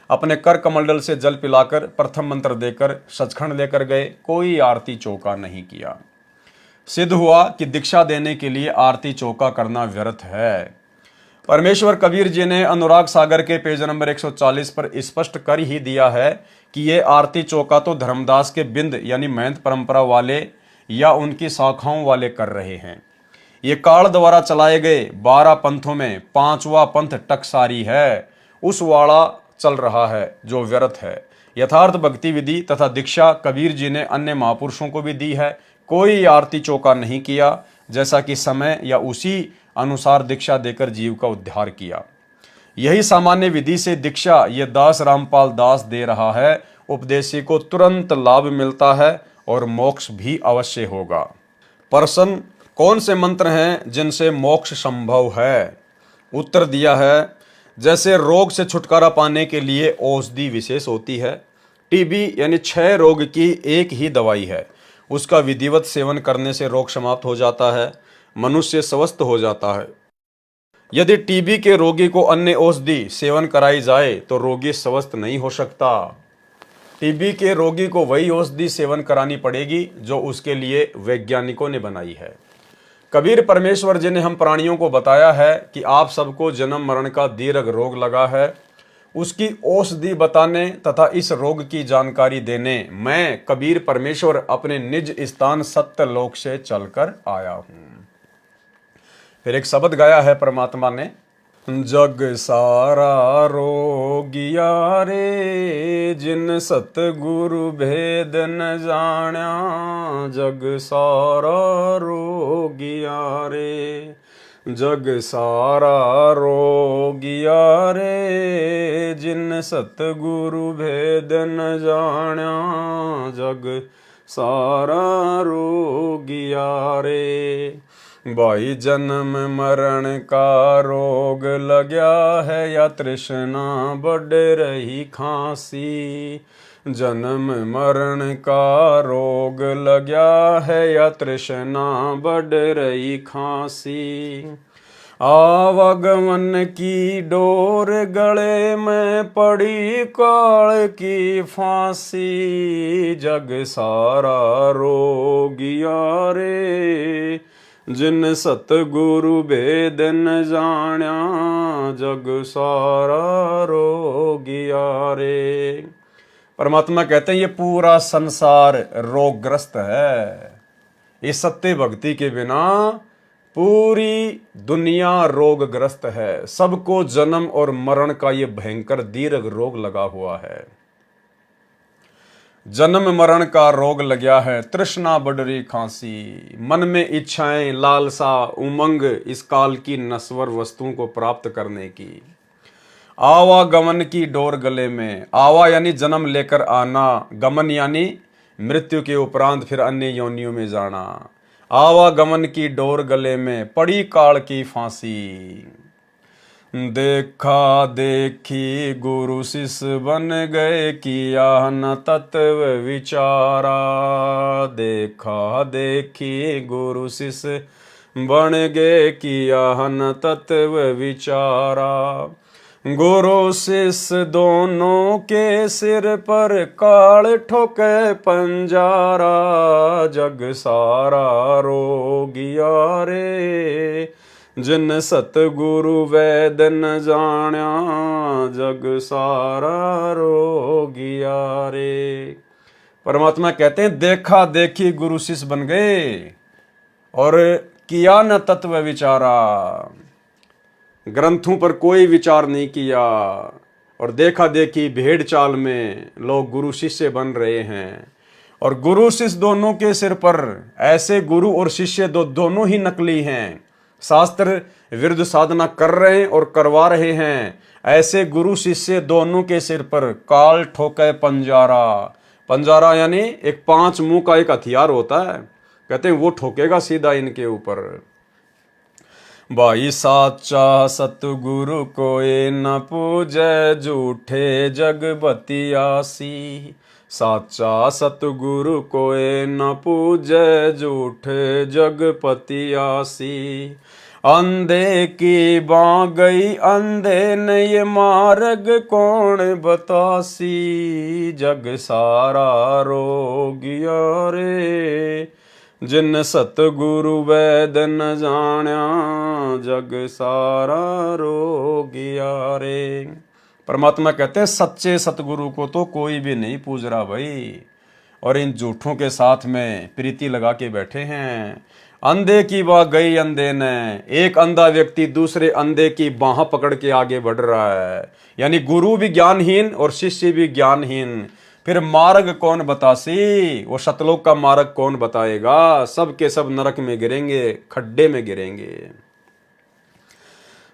अपने कर कमंडल से जल पिलाकर प्रथम मंत्र देकर सचखंड लेकर गए। कोई आरती चौका नहीं किया। सिद्ध हुआ कि दीक्षा देने के लिए आरती चौका करना व्यर्थ है। परमेश्वर कबीर जी ने अनुराग सागर के पेज नंबर 140 पर स्पष्ट कर ही दिया है कि ये आरती चौका तो धर्मदास के बिंद यानी महंत परंपरा वाले या उनकी शाखाओं वाले कर रहे हैं। ये काल द्वारा चलाए गए 12 पंथों में 5वां पंथ टकसारी है। उस वाला चल रहा है जो व्यर्थ है। यथार्थ भक्ति विधि तथा दीक्षा कबीर जी ने अन्य महापुरुषों को भी दी है। कोई आरती चौका नहीं किया, जैसा कि समय या उसी अनुसार दीक्षा देकर जीव का उद्धार किया। यही सामान्य विधि से दीक्षा ये दास रामपाल दास दे रहा है। उपदेशी को तुरंत लाभ मिलता है और मोक्ष भी अवश्य होगा। प्रश्न, कौन से मंत्र हैं जिनसे मोक्ष संभव है? उत्तर दिया है, जैसे रोग से छुटकारा पाने के लिए औषधि विशेष होती है। टीबी यानी क्षय रोग की एक ही दवाई है। उसका विधिवत सेवन करने से रोग समाप्त हो जाता है, मनुष्य स्वस्थ हो जाता है। यदि टीबी के रोगी को अन्य औषधि सेवन कराई जाए तो रोगी स्वस्थ नहीं हो सकता। टीबी के रोगी को वही औषधि सेवन करानी पड़ेगी जो उसके लिए वैज्ञानिकों ने बनाई है। कबीर परमेश्वर जी ने हम प्राणियों को बताया है कि आप सबको जन्म मरण का दीर्घ रोग लगा है। उसकी औषधि बताने तथा इस रोग की जानकारी देने मैं कबीर परमेश्वर अपने निज स्थान सत्यलोक से चलकर आया हूं। फिर एक शब्द गाया है परमात्मा ने, जग सारा रोगिया रे जिन सतगुरु भेद न जाण्या। जग सारा रोगिया रे, जग सारा रोगिया रे जिन सतगुरु भेद न जाण्या। जग सारा रोगिया रे, भाई जन्म मरण का रोग लग्या है या तृष्णा बढ़ रही खांसी। जन्म मरण का रोग लग्या है या तृष्णा बढ़ रही खांसी। आवागमन की डोर गले में पड़ी काल की फांसी। जग सारा रोगिया रे जिन सतगुरु भेद न जाण्या। जग सारा रोगिया रे। परमात्मा कहते हैं ये पूरा संसार रोगग्रस्त है। इस सत्य भक्ति के बिना पूरी दुनिया रोगग्रस्त है। सबको जन्म और मरण का ये भयंकर दीर्घ रोग लगा हुआ है। जन्म मरण का रोग लग्या है, तृष्णा बढ़ रही खांसी। मन में इच्छाएं, लालसा, उमंग इस काल की नश्वर वस्तुओं को प्राप्त करने की। आवागमन की डोर गले में। आवा यानी जन्म लेकर आना, गमन यानी मृत्यु के उपरांत फिर अन्य योनियों में जाना। आवागमन की डोर गले में पड़ी काल की फांसी। देखा देखी गुरु शिष्य बन गए किया न तत्व विचारा। देखा देखी गुरु शिष्य बन गए किया न तत्व विचारा। गुरु शिष्य दोनों के सिर पर काल ठोके पंजारा। जग सारा रोगिया रे जिन सतगुरु वेद न जाण्या। जग सारा रोगिया रे। परमात्मा कहते हैं देखा देखी गुरु शिष्य बन गए और किया न तत्व विचारा। ग्रंथों पर कोई विचार नहीं किया और देखा देखी भेड़ चाल में लोग गुरु शिष्य बन रहे हैं। और गुरु शिष्य दोनों के सिर पर ऐसे गुरु और शिष्य दोनों ही नकली हैं। शास्त्र विरुद्ध साधना कर रहे हैं और करवा रहे हैं। ऐसे गुरु शिष्य दोनों के सिर पर काल ठोके पंजारा। पंजारा यानी एक 5 मुंह का एक हथियार होता है, कहते हैं वो ठोकेगा सीधा इनके ऊपर। भाई साचा सतगुरु कोई न पूजै, झूठे जग बतियासी। साचा सतगुरु कोई न पूजै, झूठे जग पतियासी। अंधे की बाँ गई अंधे ने, ये मार्ग कौन बतासी। जग सारा रोगिया रे, जिन सतगुरु वैद न जाण्या। जग सारा रोगिया रे। परमात्मा कहते हैं सच्चे सतगुरु को तो कोई भी नहीं पूज रहा भाई, और इन झूठों के साथ में प्रीति लगा के बैठे हैं। अंधे की बाह गई अंधे ने, एक अंधा व्यक्ति दूसरे अंधे की बाह पकड़ के आगे बढ़ रहा है, यानी गुरु भी ज्ञानहीन और शिष्य भी ज्ञानहीन। फिर मार्ग कौन बतासी, वो सतलोक का मार्ग कौन बताएगा। सब के सब नरक में गिरेंगे, खड्डे में गिरेंगे।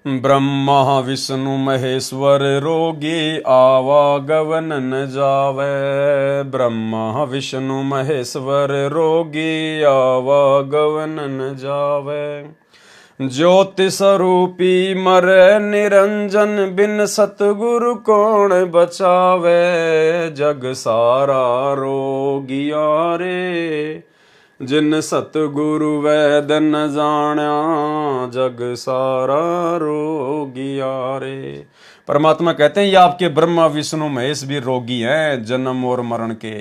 ब्रह्मा विष्णु महेश्वर रोगी, आवागमन न जावे। ब्रह्मा विष्णु महेश्वर रोगी, आवागमन न जावे। ज्योति स्वरूपी मरे निरंजन, बिन सतगुरु कौन बचावे। जग सारा रोगिया रे, जिन सतगुरु वैद न जाण्या। जग सारा रोगिया रे। परमात्मा कहते हैं ये आपके ब्रह्मा विष्णु महेश भी रोगी हैं जन्म और मरण के।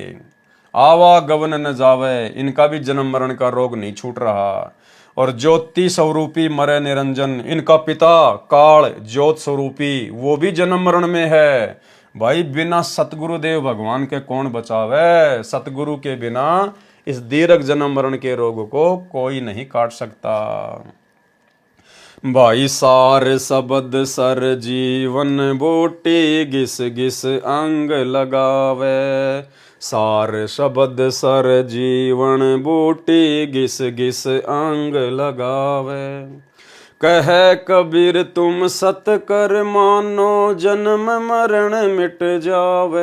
आवागमन न जावे, इनका भी जन्म मरण का रोग नहीं छूट रहा। और ज्योति स्वरूपी मरे निरंजन, इनका पिता काल ज्योत स्वरूपी वो भी जन्म मरण में है। भाई बिना सतगुरुदेव भगवान के कौन बचावे। सतगुरु के बिना इस दीर्घ जन्म मरण के रोग को कोई नहीं काट सकता। भाई सार शब्द सर जीवन बूटी, घिस घिस अंग लगावे। सार शब्द सर जीवन बूटी, घिस घिस अंग लगावे। कह कबीर तुम सत कर मानो, जन्म मरण मिट जावे।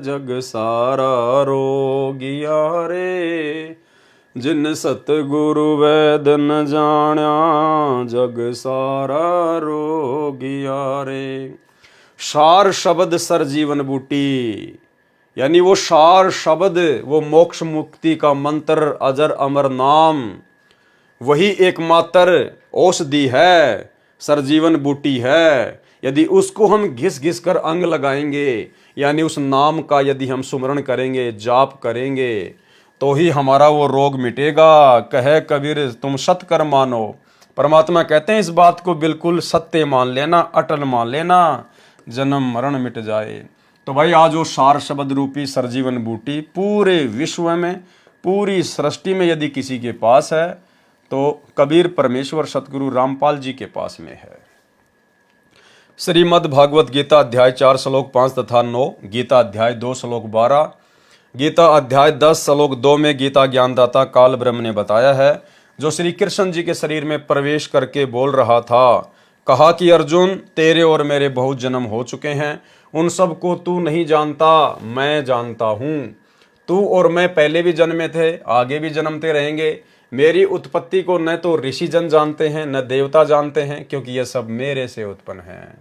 जग सारा रोगिया रे, जिन सतगुरु वैद न जाण्या। जग सारा रोगिया रे। सार शब्द सर जीवन बूटी, यानी वो सार शब्द, वो मोक्ष मुक्ति का मंत्र, अजर अमर नाम, वही एकमात्र औषधि है, सरजीवन बूटी है। यदि उसको हम घिस घिस कर अंग लगाएंगे, यानी उस नाम का यदि हम सुमरण करेंगे, जाप करेंगे, तो ही हमारा वो रोग मिटेगा। कहे कबीर तुम सत कर मानो। परमात्मा कहते हैं इस बात को बिल्कुल सत्य मान लेना, अटल मान लेना, जन्म मरण मिट जाए। तो भाई आज वो सार शब्द रूपी सरजीवन बूटी पूरे विश्व में, पूरी सृष्टि में यदि किसी के पास है तो कबीर परमेश्वर सतगुरु रामपाल जी के पास में है। श्रीमद् भागवत गीता अध्याय 4 श्लोक 5 तथा 9, गीता अध्याय 2 श्लोक 12, गीता अध्याय 10 श्लोक 2 में गीता ज्ञानदाता काल ब्रह्म ने बताया है, जो श्री कृष्ण जी के शरीर में प्रवेश करके बोल रहा था। कहा कि अर्जुन तेरे और मेरे बहुत जन्म हो चुके हैं, उन सब को तू नहीं जानता, मैं जानता हूँ। तू और मैं पहले भी जन्मे थे, आगे भी जन्मते रहेंगे। मेरी उत्पत्ति को न तो ऋषि जन जानते हैं न देवता जानते हैं, क्योंकि यह सब मेरे से उत्पन्न है।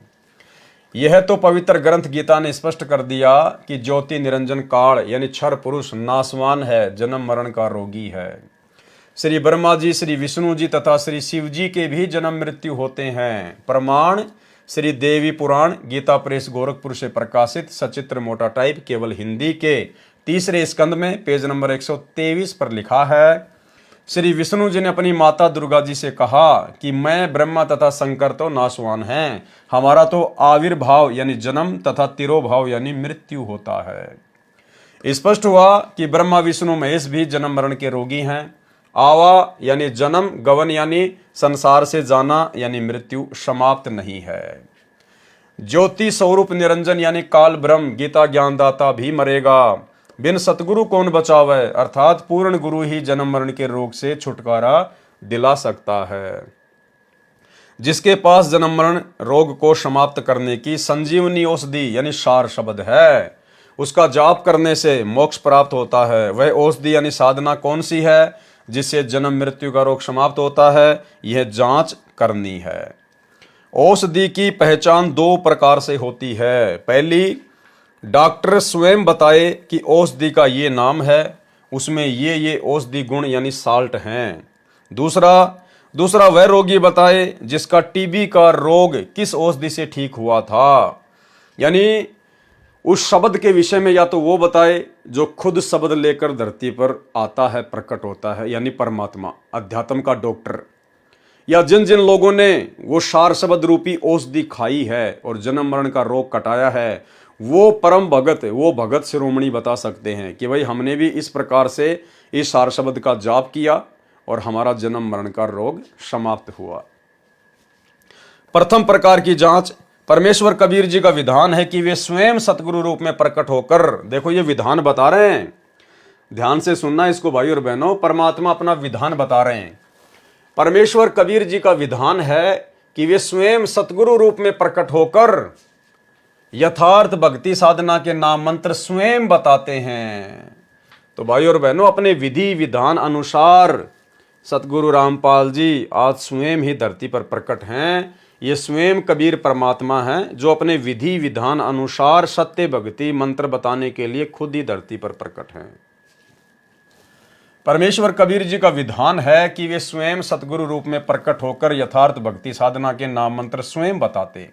यह तो पवित्र ग्रंथ गीता ने स्पष्ट कर दिया कि ज्योति निरंजन काल यानी क्षर पुरुष नासवान है, जन्म मरण का रोगी है। श्री ब्रह्मा जी, श्री विष्णु जी तथा श्री शिव जी के भी जन्म मृत्यु होते हैं। प्रमाण श्री देवी पुराण गीता प्रेस गोरखपुर से प्रकाशित सचित्र मोटा टाइप केवल हिंदी के 3रे स्कंद में पेज नंबर 123 पर लिखा है। श्री विष्णु जी ने अपनी माता दुर्गा जी से कहा कि मैं ब्रह्मा तथा शंकर तो नाशवान हैं, हमारा तो आविर्भाव यानी जन्म तथा तिरोभाव यानी मृत्यु होता है। स्पष्ट हुआ कि ब्रह्मा विष्णु महेश भी जन्म मरण के रोगी हैं। आवा यानी जन्म, गवन यानी संसार से जाना यानी मृत्यु समाप्त नहीं है। ज्योति स्वरूप निरंजन यानी काल ब्रह्म गीता ज्ञानदाता भी मरेगा। बिन सतगुरु कौन बचावे, अर्थात पूर्ण गुरु ही जन्म मरण के रोग से छुटकारा दिला सकता है। जिसके पास जन्म मरण रोग को समाप्त करने की संजीवनी औषधि यानी सार शब्द है, उसका जाप करने से मोक्ष प्राप्त होता है। वह औषधि यानी साधना कौन सी है जिससे जन्म मृत्यु का रोग समाप्त होता है, यह जांच करनी है। औषधि की पहचान दो प्रकार से होती है। पहली, डॉक्टर स्वयं बताए कि औषधि का ये नाम है, उसमें ये औषधि गुण यानी साल्ट हैं। दूसरा वह रोगी बताए जिसका टीबी का रोग किस औषधि से ठीक हुआ था, यानी उस शब्द के विषय में या तो वो बताए जो खुद शब्द लेकर धरती पर आता है, प्रकट होता है, यानी परमात्मा, अध्यात्म का डॉक्टर, या जिन जिन लोगों ने वो सार शब्द रूपी औषधि खाई है और जन्म मरण का रोग कटाया है, वो परम भगत, वो भगत शिरोमणि बता सकते हैं कि भाई हमने भी इस प्रकार से इस सार शब्द का जाप किया और हमारा जन्म मरण का रोग समाप्त हुआ। प्रथम प्रकार की जांच परमेश्वर कबीर जी का विधान है कि वे स्वयं सतगुरु रूप में प्रकट होकर, देखो ये विधान बता रहे हैं, ध्यान से सुनना इसको भाई और बहनों, परमात्मा अपना विधान बता रहे हैं। परमेश्वर कबीर जी का विधान है कि वे स्वयं सतगुरु रूप में प्रकट होकर यथार्थ भक्ति साधना के नाम मंत्र स्वयं बताते हैं। तो भाई और बहनों, अपने विधि विधान अनुसार सतगुरु रामपाल जी आज स्वयं ही धरती पर प्रकट हैं। ये स्वयं कबीर परमात्मा हैं जो अपने विधि विधान अनुसार सत्य भक्ति मंत्र बताने के लिए खुद ही धरती पर प्रकट हैं। परमेश्वर कबीर जी का विधान है कि वे स्वयं सतगुरु रूप में प्रकट होकर यथार्थ भक्ति साधना के नाम मंत्र स्वयं बताते,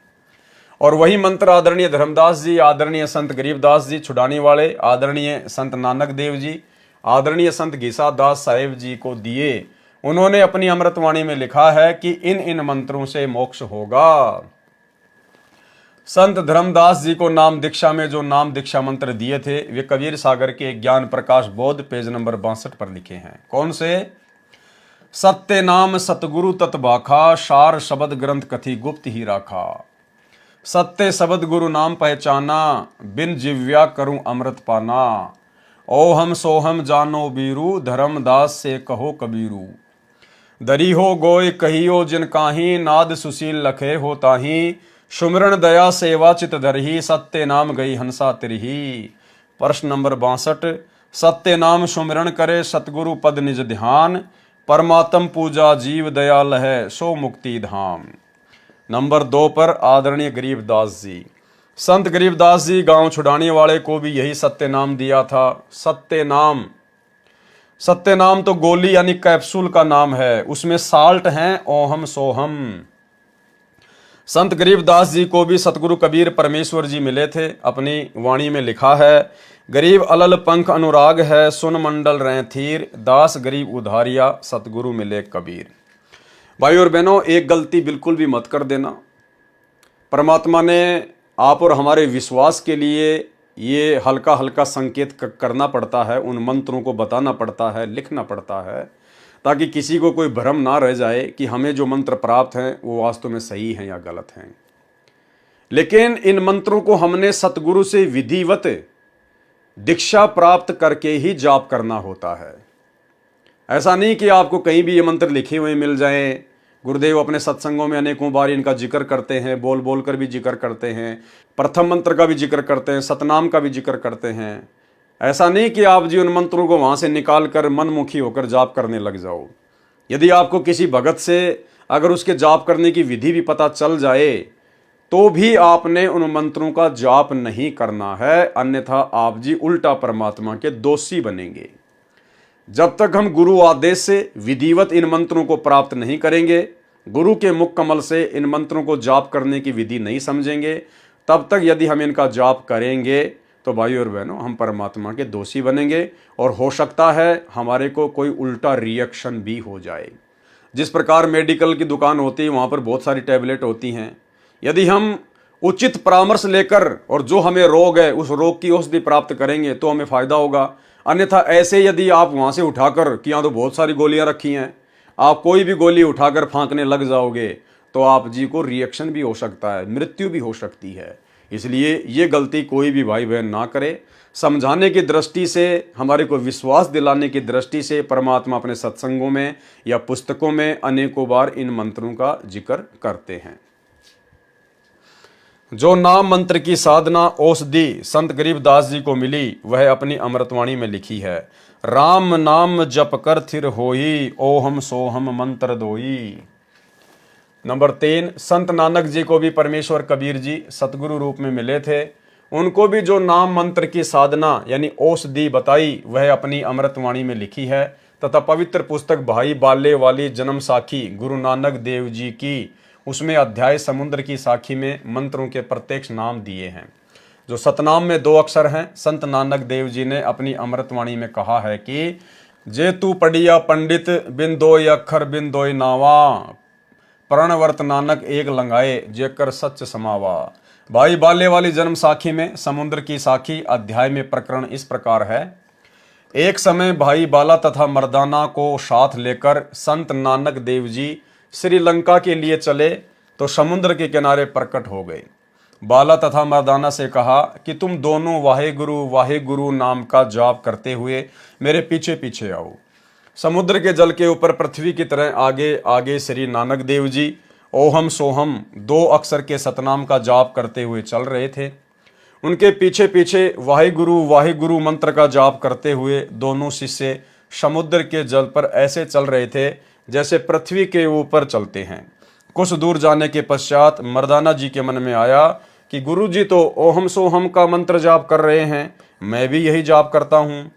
और वही मंत्र आदरणीय धर्मदास जी, आदरणीय संत गरीबदास जी छुड़ाने वाले, आदरणीय संत नानक देव जी, आदरणीय संत घीसा दास साहेब जी को दिए। उन्होंने अपनी अमृतवाणी में लिखा है कि इन इन मंत्रों से मोक्ष होगा। संत धर्मदास जी को नाम दीक्षा में जो नाम दीक्षा मंत्र दिए थे वे कबीर सागर के ज्ञान प्रकाश बोध पेज नंबर 62 पर लिखे हैं। कौन से? सत्य नाम सतगुरु तत्बाखा, सार शब्द ग्रंथ कथी गुप्त ही राखा। सत्य शब्द गुरु नाम पहचाना, बिन जिव्या करूं अमृत पाना। ओहम सोहम जानो बीरू, धर्मदास से कहो कबीरू। दरी हो गोय कहियो जिन काही, नाद सुशील लखे हो ताही। सुमरण दया सेवा चित धरही, सत्य नाम गई हंसा तिरही। प्रश्न नंबर 62, सत्य नाम सुमरण करे सतगुरु पद निज ध्यान। परमात्म पूजा जीव दयाल है, सो मुक्ति धाम। नंबर 2 पर आदरणीय गरीबदास जी, संत गरीबदास जी गांव छुड़ाने वाले को भी यही सत्य नाम दिया था। सत्य नाम तो गोली यानी कैप्सूल का नाम है, उसमें साल्ट हैं ओहम सोहम। संत गरीबदास जी को भी सतगुरु कबीर परमेश्वर जी मिले थे। अपनी वाणी में लिखा है, गरीब अलल पंख अनुराग है, सुन मंडल रहे थीर। दास गरीब उधारिया, सतगुरु मिले कबीर। भाई और बहनों, एक गलती बिल्कुल भी मत कर देना। परमात्मा ने आप और हमारे विश्वास के लिए ये हल्का हल्का संकेत करना पड़ता है, उन मंत्रों को बताना पड़ता है, लिखना पड़ता है, ताकि किसी को कोई भ्रम ना रह जाए कि हमें जो मंत्र प्राप्त हैं वो वास्तव में सही हैं या गलत हैं। लेकिन इन मंत्रों को हमने सतगुरु से विधिवत दीक्षा प्राप्त करके ही जाप करना होता है। ऐसा नहीं कि आपको कहीं भी ये मंत्र लिखे हुए मिल जाएं। गुरुदेव अपने सत्संगों में अनेकों बार इनका जिक्र करते हैं, बोल बोल कर भी जिक्र करते हैं, प्रथम मंत्र का भी जिक्र करते हैं, सतनाम का भी जिक्र करते हैं। ऐसा नहीं कि आप जी उन मंत्रों को वहाँ से निकाल कर मनमुखी होकर जाप करने लग जाओ। यदि आपको किसी भगत से अगर उसके जाप करने की विधि भी पता चल जाए तो भी आपने उन मंत्रों का जाप नहीं करना है, अन्यथा आप जी उल्टा परमात्मा के दोषी बनेंगे। जब तक हम गुरु आदेश से विधिवत इन मंत्रों को प्राप्त नहीं करेंगे, गुरु के मुख कमल से इन मंत्रों को जाप करने की विधि नहीं समझेंगे, तब तक यदि हम इनका जाप करेंगे तो भाई और बहनों हम परमात्मा के दोषी बनेंगे और हो सकता है हमारे को कोई उल्टा रिएक्शन भी हो जाए। जिस प्रकार मेडिकल की दुकान होती है वहाँ पर बहुत सारी टैबलेट होती हैं, यदि हम उचित परामर्श लेकर और जो हमें रोग है उस रोग की औषधि प्राप्त करेंगे तो हमें फायदा होगा। अन्यथा ऐसे यदि आप वहाँ से उठाकर कि यहाँ तो बहुत सारी गोलियाँ रखी हैं, आप कोई भी गोली उठाकर फांकने लग जाओगे तो आप जी को रिएक्शन भी हो सकता है, मृत्यु भी हो सकती है। इसलिए ये गलती कोई भी भाई बहन ना करे। समझाने की दृष्टि से, हमारे को विश्वास दिलाने की दृष्टि से परमात्मा अपने सत्संगों में या पुस्तकों में अनेकों बार इन मंत्रों का जिक्र करते हैं। जो नाम मंत्र की साधना औषधि संत गरीबदास जी को मिली वह अपनी अमृतवाणी में लिखी है। राम नाम जप कर थिर होई, ओहम सोहम मंत्र दोई। नंबर 3, संत नानक जी को भी परमेश्वर कबीर जी सतगुरु रूप में मिले थे। उनको भी जो नाम मंत्र की साधना यानी औषधि बताई वह अपनी अमृतवाणी में लिखी है तथा पवित्र पुस्तक भाई बाले वाली जन्म साखी गुरु नानक देव जी की, उसमें अध्याय समुद्र की साखी में मंत्रों के प्रत्यक्ष नाम दिए हैं। जो सतनाम में 2 अक्षर हैं, संत नानक देव जी ने अपनी अमृतवाणी में कहा है कि जे तू पढ़िया पंडित बिन दोय अक्षर बिन दोय नावा, प्रणवर्त नानक एक लंगाए जेकर सच समावा। भाई बाले वाली जन्म साखी में समुद्र की साखी अध्याय में प्रकरण इस प्रकार है। एक समय भाई बाला तथा मर्दाना को साथ लेकर संत नानक देव जी श्रीलंका के लिए चले तो समुद्र के किनारे प्रकट हो गए। बाला तथा मर्दाना से कहा कि तुम दोनों वाहे गुरु नाम का जाप करते हुए मेरे पीछे पीछे आओ। समुद्र के जल के ऊपर पृथ्वी की तरह आगे आगे श्री नानक देव जी ओहम सोहम 2 अक्षर के सतनाम का जाप करते हुए चल रहे थे। उनके पीछे पीछे वाहे गुरु मंत्र का जाप करते हुए दोनों शिष्य समुद्र के जल पर ऐसे चल रहे थे जैसे पृथ्वी के ऊपर चलते हैं। कुछ दूर जाने के पश्चात मर्दाना जी के मन में आया कि गुरु जी तो ओहम सोहम का मंत्र जाप कर रहे हैं, मैं भी यही जाप करता हूँ।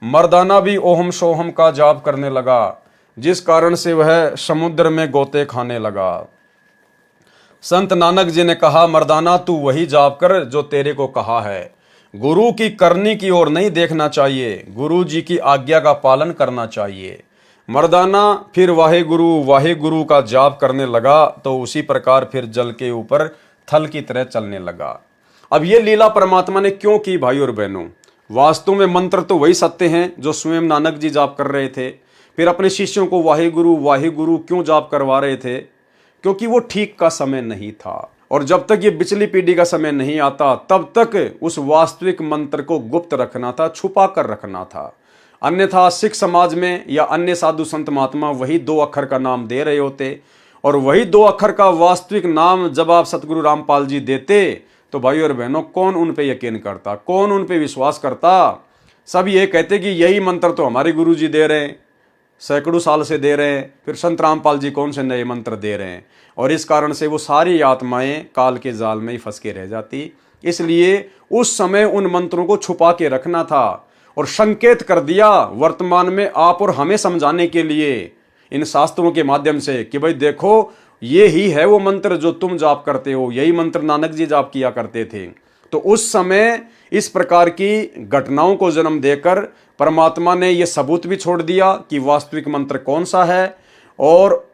मर्दाना भी ओहम सोहम का जाप करने लगा, जिस कारण से वह समुद्र में गोते खाने लगा। संत नानक जी ने कहा, मर्दाना तू वही जाप कर जो तेरे को कहा है। गुरु की करनी की ओर नहीं देखना चाहिए, गुरु जी की आज्ञा का पालन करना चाहिए। मर्दाना फिर वाहे गुरु का जाप करने लगा तो उसी प्रकार फिर जल के ऊपर थल की तरह चलने लगा। अब ये लीला परमात्मा ने क्यों की भाई और बहनों? वास्तव में मंत्र तो वही सत्य हैं जो स्वयं नानक जी जाप कर रहे थे। फिर अपने शिष्यों को वाहे गुरु क्यों जाप करवा रहे थे? क्योंकि वो ठीक का समय नहीं था, और जब तक ये पिछली पीढ़ी का समय नहीं आता तब तक उस वास्तविक मंत्र को गुप्त रखना था, छुपा कर रखना था। अन्यथा सिख समाज में या अन्य साधु संत महात्मा वही 2 अक्षर का नाम दे रहे होते, और वही 2 अक्षर का वास्तविक नाम जब आप सतगुरु रामपाल जी देते तो भाई और बहनों कौन उन पे यकीन करता, कौन उन पे विश्वास करता? सब ये कहते कि यही मंत्र तो हमारे गुरु जी दे रहे हैं, सैकड़ों साल से दे रहे हैं, फिर संत रामपाल जी कौन से नए मंत्र दे रहे हैं। और इस कारण से वो सारी आत्माएं काल के जाल में ही फंस के रह जाती। इसलिए उस समय उन मंत्रों को छुपा के रखना था और संकेत कर दिया वर्तमान में आप और हमें समझाने के लिए इन शास्त्रों के माध्यम से कि भाई देखो ये ही है वो मंत्र जो तुम जाप करते हो, यही मंत्र नानक जी जाप किया करते थे। तो उस समय इस प्रकार की घटनाओं को जन्म देकर परमात्मा ने यह सबूत भी छोड़ दिया कि वास्तविक मंत्र कौन सा है, और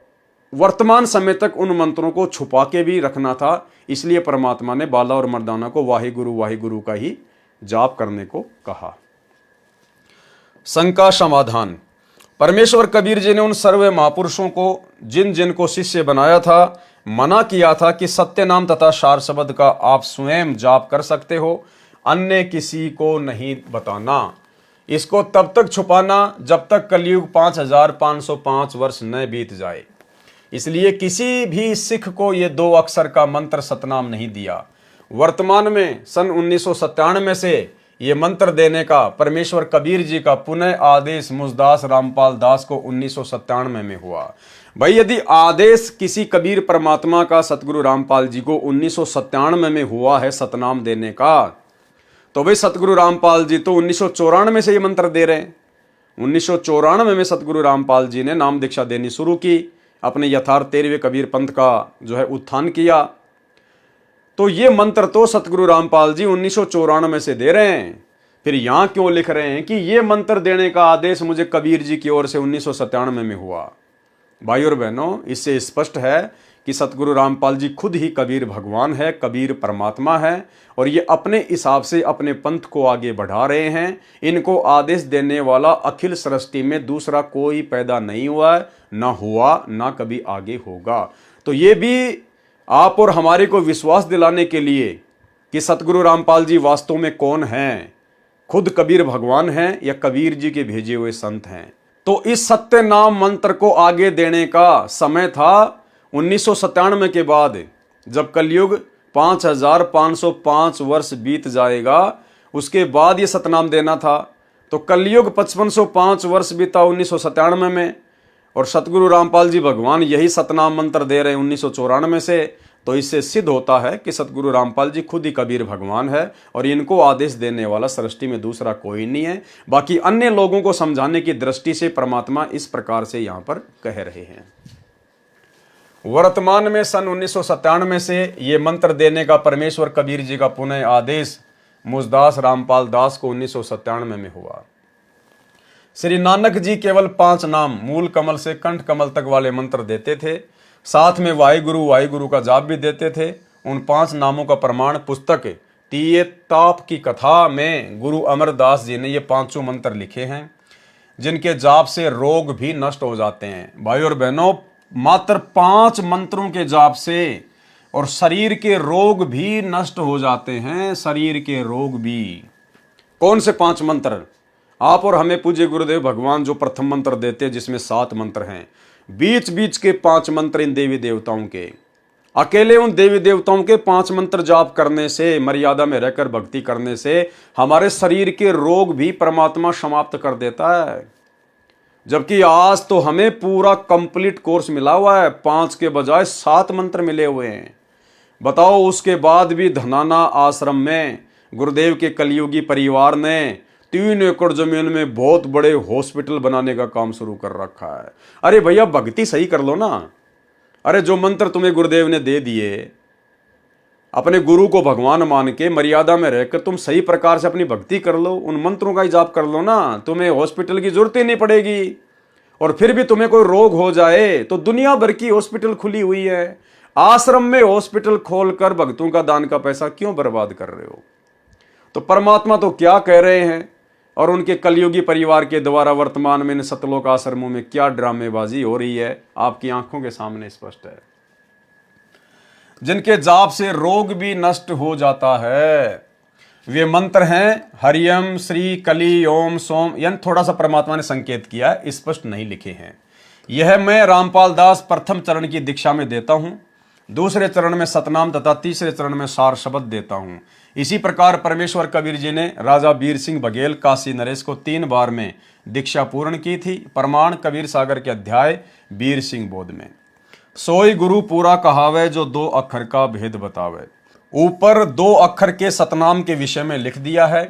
वर्तमान समय तक उन मंत्रों को छुपा के भी रखना था। इसलिए परमात्मा ने बाला और मर्दाना को वाहे गुरु का ही जाप करने को कहा। शंका समाधान। परमेश्वर कबीर जी ने उन सर्व महापुरुषों को जिन जिन को शिष्य बनाया था मना किया था कि सत्य नाम तथा सार शब्द का आप स्वयं जाप कर सकते हो, अन्य किसी को नहीं बताना। इसको तब तक छुपाना जब तक कलयुग 5505 वर्ष न बीत जाए। इसलिए किसी भी सिख को ये 2 अक्षर का मंत्र सतनाम नहीं दिया। वर्तमान में सन 1997 से ये मंत्र देने का परमेश्वर कबीर जी का पुनः आदेश मुझदास रामपाल दास को 1997 में हुआ। भाई यदि आदेश किसी कबीर परमात्मा का सतगुरु रामपाल जी को 1997 में हुआ है सतनाम देने का, तो भाई सतगुरु रामपाल जी तो 1994 से ये मंत्र दे रहे हैं। 1994 में सतगुरु रामपाल जी ने नाम दीक्षा देनी शुरू की, अपने यथार्थ 13वें कबीर पंथ का जो है उत्थान किया। तो ये मंत्र तो सतगुरु रामपाल जी 1994 से दे रहे हैं। फिर यहां क्यों लिख रहे हैं कि ये मंत्र देने का आदेश मुझे कबीर जी की ओर से 1997 में हुआ? भाई और बहनों, इससे स्पष्ट है कि सतगुरु रामपाल जी खुद ही कबीर भगवान है, कबीर परमात्मा है, और ये अपने हिसाब से अपने पंथ को आगे बढ़ा रहे हैं। इनको आदेश देने वाला अखिल सृष्टि में दूसरा कोई पैदा नहीं हुआ है, ना हुआ, ना कभी आगे होगा। तो ये भी आप और हमारे को विश्वास दिलाने के लिए कि सतगुरु रामपाल जी वास्तव में कौन हैं, खुद कबीर भगवान हैं या कबीर जी के भेजे हुए संत हैं। तो इस सत्य नाम मंत्र को आगे देने का समय था 1997 के बाद, जब कलयुग 5505 वर्ष बीत जाएगा, उसके बाद ये सतनाम देना था। तो कलयुग 5505 वर्ष बीता 1997 में, और सतगुरु रामपाल जी भगवान यही सतनाम मंत्र दे रहे हैं 1994 से। तो इससे सिद्ध होता है कि सतगुरु रामपाल जी खुद ही कबीर भगवान है और इनको आदेश देने वाला सृष्टि में दूसरा कोई नहीं है। बाकी अन्य लोगों को समझाने की दृष्टि से परमात्मा इस प्रकार से यहां पर कह रहे हैं। वर्तमान में सन 1997 से ये मंत्र देने का परमेश्वर कबीर जी का पुनः आदेश मुझदास रामपाल दास को 1997 में हुआ। श्री नानक जी केवल 5 नाम मूल कमल से कंठ कमल तक वाले मंत्र देते थे, साथ में वाहिगुरु का जाप भी देते थे। उन 5 नामों का प्रमाण पुस्तक तीये ताप की कथा में गुरु अमरदास जी ने ये 5 मंत्र लिखे हैं, जिनके जाप से रोग भी नष्ट हो जाते हैं। भाई और बहनों, मात्र 5 मंत्रों के जाप से और शरीर के रोग भी नष्ट हो जाते हैं, शरीर के रोग भी। कौन से 5 मंत्र? आप और हमें पूज्य गुरुदेव भगवान जो प्रथम मंत्र देते हैं, जिसमें 7 मंत्र हैं, बीच बीच के 5 मंत्र इन देवी देवताओं के, अकेले उन देवी देवताओं के 5 मंत्र जाप करने से, मर्यादा में रहकर भक्ति करने से हमारे शरीर के रोग भी परमात्मा समाप्त कर देता है। जबकि आज तो हमें पूरा कंप्लीट कोर्स मिला हुआ है, 5 के बजाय 7 मंत्र मिले हुए हैं। बताओ, उसके बाद भी धनाना आश्रम में गुरुदेव के कलयुगी परिवार ने 3 एकड़ जमीन में बहुत बड़े हॉस्पिटल बनाने का काम शुरू कर रखा है। अरे भैया, भक्ति सही कर लो ना। अरे जो मंत्र तुम्हें गुरुदेव ने दे दिए, अपने गुरु को भगवान मान के मर्यादा में रहकर तुम सही प्रकार से अपनी भक्ति कर लो, उन मंत्रों का ही जाप कर लो ना, तुम्हें हॉस्पिटल की जरूरत ही नहीं पड़ेगी। और फिर भी तुम्हें कोई रोग हो जाए तो दुनिया भर की हॉस्पिटल खुली हुई है। आश्रम में हॉस्पिटल खोलकर भक्तों का दान का पैसा क्यों बर्बाद कर रहे हो? तो परमात्मा तो क्या कह रहे हैं, और उनके कलयुगी परिवार के द्वारा वर्तमान में इन सतलोक आश्रमों में क्या ड्रामेबाजी हो रही है, आपकी आंखों के सामने स्पष्ट है। जिनके जाप से रोग भी नष्ट हो जाता है, वे मंत्र हैं हरियम श्री कली ओम सोम। यानी थोड़ा सा परमात्मा ने संकेत किया, स्पष्ट नहीं लिखे हैं। यह मैं रामपाल दास प्रथम चरण की दीक्षा में देता हूं, दूसरे चरण में सतनाम तथा तीसरे चरण में सार शब्द देता हूं। इसी प्रकार परमेश्वर कबीर जी ने राजा वीर सिंह बघेल काशी नरेश को 3 बार में दीक्षा पूर्ण की थी। प्रमाण कबीर सागर के अध्याय वीर सिंह बोध में। सोई गुरु पूरा कहावे जो 2 अक्षर का भेद बतावे। ऊपर 2 अक्षर के सतनाम के विषय में लिख दिया है,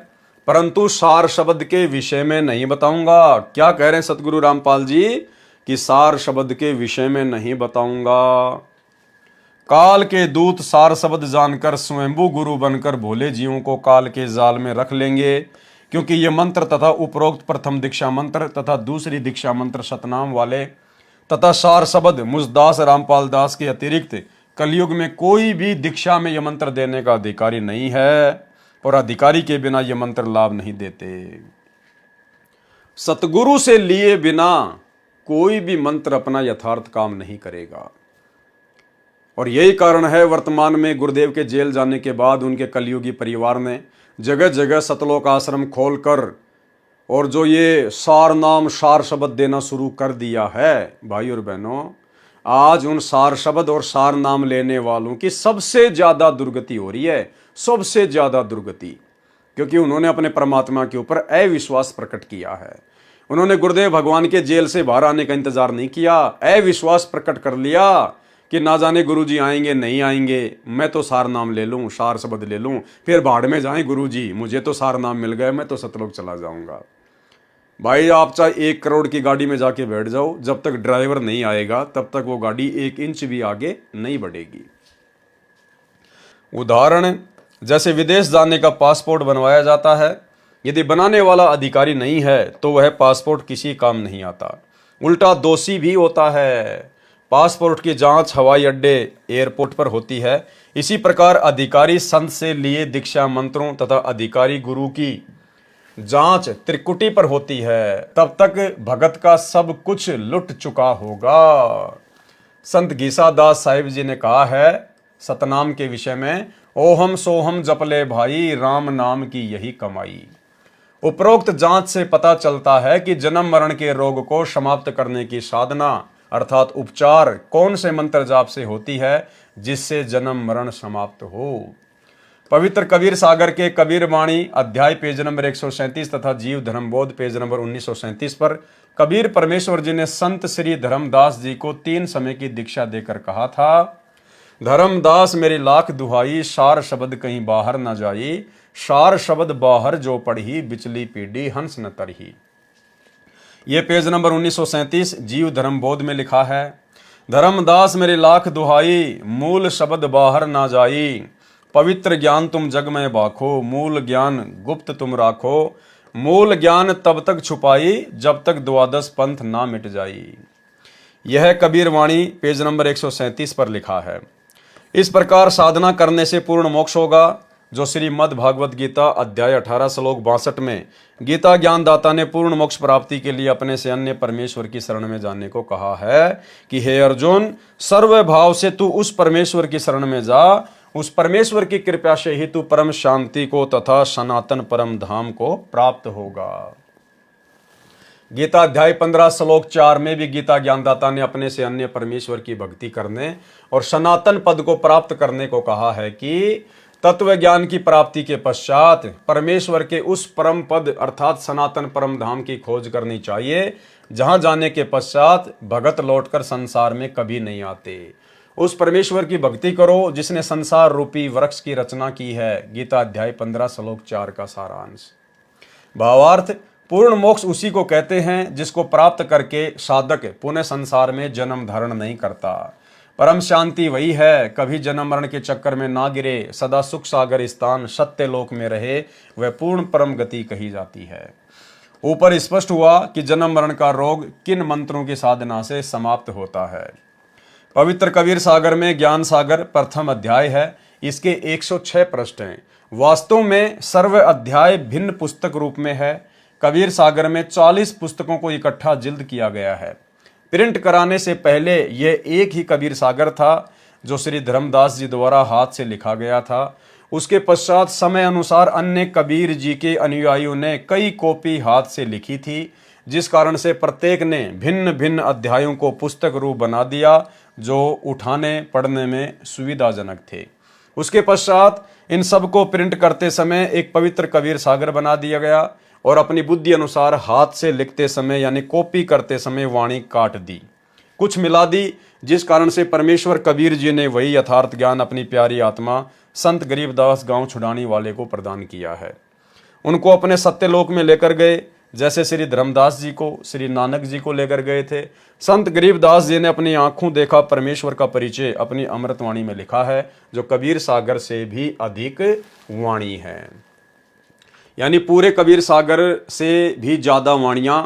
परंतु सार शब्द के विषय में नहीं बताऊंगा। क्या कह रहे हैं सतगुरु रामपाल जी कि सार शब्द के विषय में नहीं बताऊंगा। काल के दूत सार शब्द जानकर स्वयंभू गुरु बनकर भोले जीवों को काल के जाल में रख लेंगे, क्योंकि ये मंत्र तथा उपरोक्त प्रथम दीक्षा मंत्र तथा दूसरी दीक्षा मंत्र सतनाम वाले तथा सार शब्द मुझदास रामपाल दास के अतिरिक्त कलयुग में कोई भी दीक्षा में यह मंत्र देने का अधिकारी नहीं है, और अधिकारी के बिना यह मंत्र लाभ नहीं देते। सतगुरु से लिए बिना कोई भी मंत्र अपना यथार्थ काम नहीं करेगा। और यही कारण है वर्तमान में गुरुदेव के जेल जाने के बाद उनके कलयुगी परिवार ने जगह जगह सतलोक आश्रम खोलकर और जो ये सार नाम सार शब्द देना शुरू कर दिया है। भाई और बहनों, आज उन सार शब्द और सार नाम लेने वालों की सबसे ज्यादा दुर्गति हो रही है, सबसे ज्यादा दुर्गति, क्योंकि उन्होंने अपने परमात्मा के ऊपर अविश्वास प्रकट किया है। उन्होंने गुरुदेव भगवान के जेल से बाहर आने का इंतजार नहीं किया, अविश्वास प्रकट कर लिया कि ना जाने गुरुजी आएंगे नहीं आएंगे, मैं तो सार नाम ले लूं, सार शब्द ले लूं, फिर भाड़ में जाएं गुरुजी, मुझे तो सार नाम मिल गए, मैं तो सतलोक चला जाऊंगा। भाई, आप चाहे 1 करोड़ की गाड़ी में जाके बैठ जाओ, जब तक ड्राइवर नहीं आएगा तब तक वो गाड़ी 1 इंच भी आगे नहीं बढ़ेगी। उदाहरण, जैसे विदेश जाने का पासपोर्ट बनवाया जाता है, यदि बनाने वाला अधिकारी नहीं है तो वह पासपोर्ट किसी काम नहीं आता, उल्टा दोषी भी होता है। पासपोर्ट की जांच हवाई अड्डे एयरपोर्ट पर होती है। इसी प्रकार अधिकारी संत से लिए दीक्षा मंत्रों तथा अधिकारी गुरु की जांच त्रिकुटी पर होती है। तब तक भगत का सब कुछ लुट चुका होगा। संत गीसादास साहिब जी ने कहा है सतनाम के विषय में, ओहम सोहम जपले भाई, राम नाम की यही कमाई। उपरोक्त जांच से पता चलता है कि जन्म मरण के रोग को समाप्त करने की साधना अर्थात उपचार कौन से मंत्र जाप से होती है जिससे जन्म मरण समाप्त हो। पवित्र कबीर सागर के कबीर वाणी अध्याय पेज नंबर 137 तथा जीव धर्मबोध पेज नंबर 1937 पर कबीर परमेश्वर जी ने संत श्री धर्मदास जी को 3 समय की दीक्षा देकर कहा था, धर्मदास मेरी लाख दुहाई, सार शब्द कहीं बाहर न जाई, सार शब्द बाहर जो पढ़ी, बिचली पीढ़ी हंस न तरही। ये पेज नंबर 1937 जीव धर्मबोध में लिखा है, धर्मदास मेरी लाख दुहाई, मूल शब्द बाहर ना जाई, पवित्र ज्ञान तुम जग में बाखो, मूल ज्ञान गुप्त तुम राखो, मूल ज्ञान तब तक छुपाई जब तक द्वादश पंथ ना मिट जाई। यह कबीर वाणी पेज नंबर 137 पर लिखा है। इस प्रकार साधना करने से पूर्ण मोक्ष होगा, जो श्रीमद् भागवत गीता अध्याय 18 श्लोक 62 में गीता ज्ञानदाता ने पूर्ण मोक्ष प्राप्ति के लिए अपने से अन्य परमेश्वर की शरण में जाने को कहा है कि हे अर्जुन, सर्व भाव से तू उस परमेश्वर की शरण में जा, उस परमेश्वर की कृपा से ही तू परम शांति को तथा सनातन परम धाम को प्राप्त होगा। गीता अध्याय 15 श्लोक 4 में भी गीता ज्ञानदाता ने अपने से अन्य परमेश्वर की भक्ति करने और सनातन पद को प्राप्त करने को कहा है कि तत्व ज्ञान की प्राप्ति के पश्चात परमेश्वर के उस परम पद अर्थात सनातन परम धाम की खोज करनी चाहिए, जहां जाने के पश्चात भगत लौटकर संसार में कभी नहीं आते। उस परमेश्वर की भक्ति करो जिसने संसार रूपी वृक्ष की रचना की है। गीता अध्याय 15 श्लोक 4 का सारांश। भावार्थ, पूर्ण मोक्ष उसी को कहते हैं जिसको प्राप्त करके साधक पुनः संसार में जन्म धारण नहीं करता। परम शांति वही है, कभी जन्म मरण के चक्कर में ना गिरे, सदा सुख सागर स्थान सत्य लोक में रहे, वह पूर्ण परम गति कही जाती है। ऊपर स्पष्ट हुआ कि जन्म मरण का रोग किन मंत्रों की साधना से समाप्त होता है। पवित्र कबीर सागर में ज्ञान सागर प्रथम अध्याय है। इसके 106 पृष्ठ हैं। वास्तव में सर्व अध्याय भिन्न पुस्तक रूप में है। कबीर सागर में 40 पुस्तकों को इकट्ठा जिल्द किया गया है। प्रिंट कराने से पहले यह एक ही कबीर सागर था जो श्री धर्मदास जी द्वारा हाथ से लिखा गया था। उसके पश्चात समय अनुसार अन्य कबीर जी के अनुयायियों ने कई कॉपी हाथ से लिखी थी, जिस कारण से प्रत्येक ने भिन्न भिन्न अध्यायों को पुस्तक रूप बना दिया जो उठाने पढ़ने में सुविधाजनक थे। उसके पश्चात इन सब को प्रिंट करते समय एक पवित्र कबीर सागर बना दिया गया और अपनी बुद्धि अनुसार हाथ से लिखते समय यानी कॉपी करते समय वाणी काट दी, कुछ मिला दी, जिस कारण से परमेश्वर कबीर जी ने वही यथार्थ ज्ञान अपनी प्यारी आत्मा संत गरीबदास गांव छुड़ाने वाले को प्रदान किया है। उनको अपने सत्यलोक में लेकर गए, जैसे श्री धर्मदास जी को श्री नानक जी को लेकर गए थे। संत गरीबदास जी ने अपनी आंखों देखा परमेश्वर का परिचय अपनी अमृतवाणी में लिखा है, जो कबीर सागर से भी अधिक वाणी है। यानी पूरे कबीर सागर से भी ज्यादा वाणियां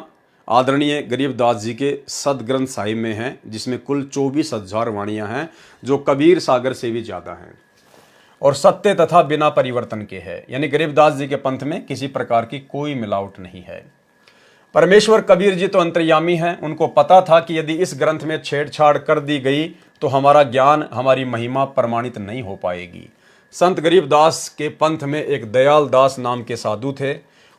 आदरणीय गरीबदास जी के सदग्रंथ साहिब में हैं, जिसमें कुल 24,000 वाणियां हैं, जो कबीर सागर से भी ज्यादा हैं और सत्य तथा बिना परिवर्तन के हैं। यानी गरीबदास जी के पंथ में किसी प्रकार की कोई मिलावट नहीं है। परमेश्वर कबीर जी तो अंतर्यामी हैं। उनको पता था कि यदि इस ग्रंथ में छेड़छाड़ कर दी गई तो हमारा ज्ञान, हमारी महिमा प्रमाणित नहीं हो पाएगी। संत गरीबदास के पंथ में एक दयाल दास नाम के साधु थे।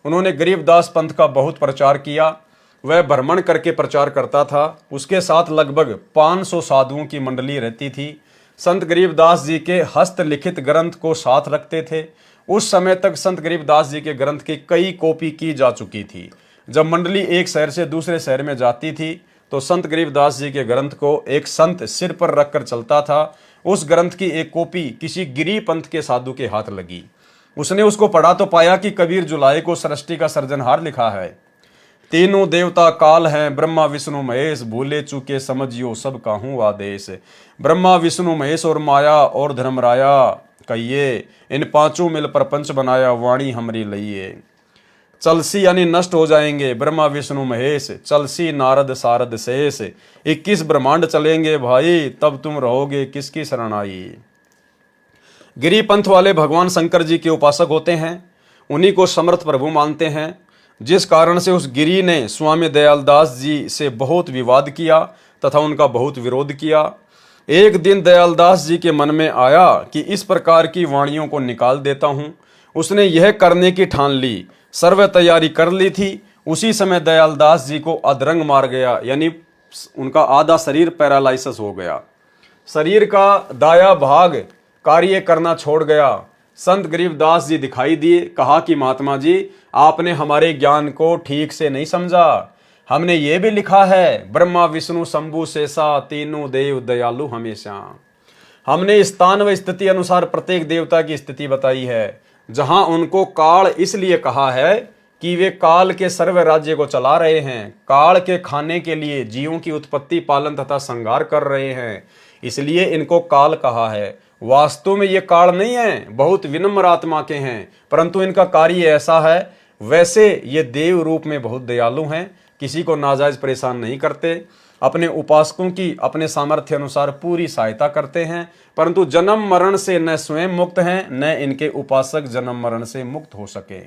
उन्होंने गरीबदास पंथ का बहुत प्रचार किया। वह भ्रमण करके प्रचार करता था। उसके साथ लगभग 500 साधुओं की मंडली रहती थी। संत गरीबदास जी के हस्तलिखित ग्रंथ को साथ रखते थे। उस समय तक संत गरीबदास जी के ग्रंथ की कई कॉपी की जा चुकी थी। जब मंडली एक शहर से दूसरे शहर में जाती थी तो संत गरीबदास जी के ग्रंथ को एक संत सिर पर रखकर चलता था। उस ग्रंथ की एक कॉपी किसी गिरी पंथ के साधु के हाथ लगी। उसने उसको पढ़ा तो पाया कि कबीर जुलाई को सृष्टि का सृजनहार लिखा है। तीनों देवता काल हैं, ब्रह्मा विष्णु महेश, भूले चूके समझियो सब काहूँ आदेश। ब्रह्मा विष्णु महेश और माया और धर्मराया कहिए, इन पांचों मिल प्रपंच बनाया, वाणी हमरी लइए। चलसी यानी नष्ट हो जाएंगे ब्रह्मा विष्णु महेश, चलसी नारद सारद शेष। 21 ब्रह्मांड चलेंगे भाई, तब तुम रहोगे किसकी शरणाई। गिरी पंथ वाले भगवान शंकर जी के उपासक होते हैं। उन्हीं को समर्थ प्रभु मानते हैं, जिस कारण से उस गिरी ने स्वामी दयालदास जी से बहुत विवाद किया तथा उनका बहुत विरोध किया। एक दिन दयालदास जी के मन में आया कि इस प्रकार की वाणियों को निकाल देता हूँ। उसने यह करने की ठान ली, सर्व तैयारी कर ली थी। उसी समय दयालदास जी को अधरंग मार गया, यानी उनका आधा शरीर पैरालाइसिस हो गया, शरीर का दाया भाग कार्य करना छोड़ गया। संत गरीबदास जी दिखाई दिए, कहा कि महात्मा जी आपने हमारे ज्ञान को ठीक से नहीं समझा। हमने ये भी लिखा है ब्रह्मा विष्णु शंभु शेषा तीनों देव दयालु हमेशा। हमने स्थान व स्थिति अनुसार प्रत्येक देवता की स्थिति बताई है। जहां उनको काल इसलिए कहा है कि वे काल के सर्व राज्य को चला रहे हैं, काल के खाने के लिए जीवों की उत्पत्ति पालन तथा संहार कर रहे हैं, इसलिए इनको काल कहा है। वास्तव में ये काल नहीं है, बहुत विनम्र आत्मा के हैं, परंतु इनका कार्य ऐसा है। वैसे ये देव रूप में बहुत दयालु हैं, किसी को नाजायज परेशान नहीं करते, अपने उपासकों की अपने सामर्थ्य अनुसार पूरी सहायता करते हैं, परंतु जन्म मरण से न स्वयं मुक्त हैं, न इनके उपासक जन्म मरण से मुक्त हो सके।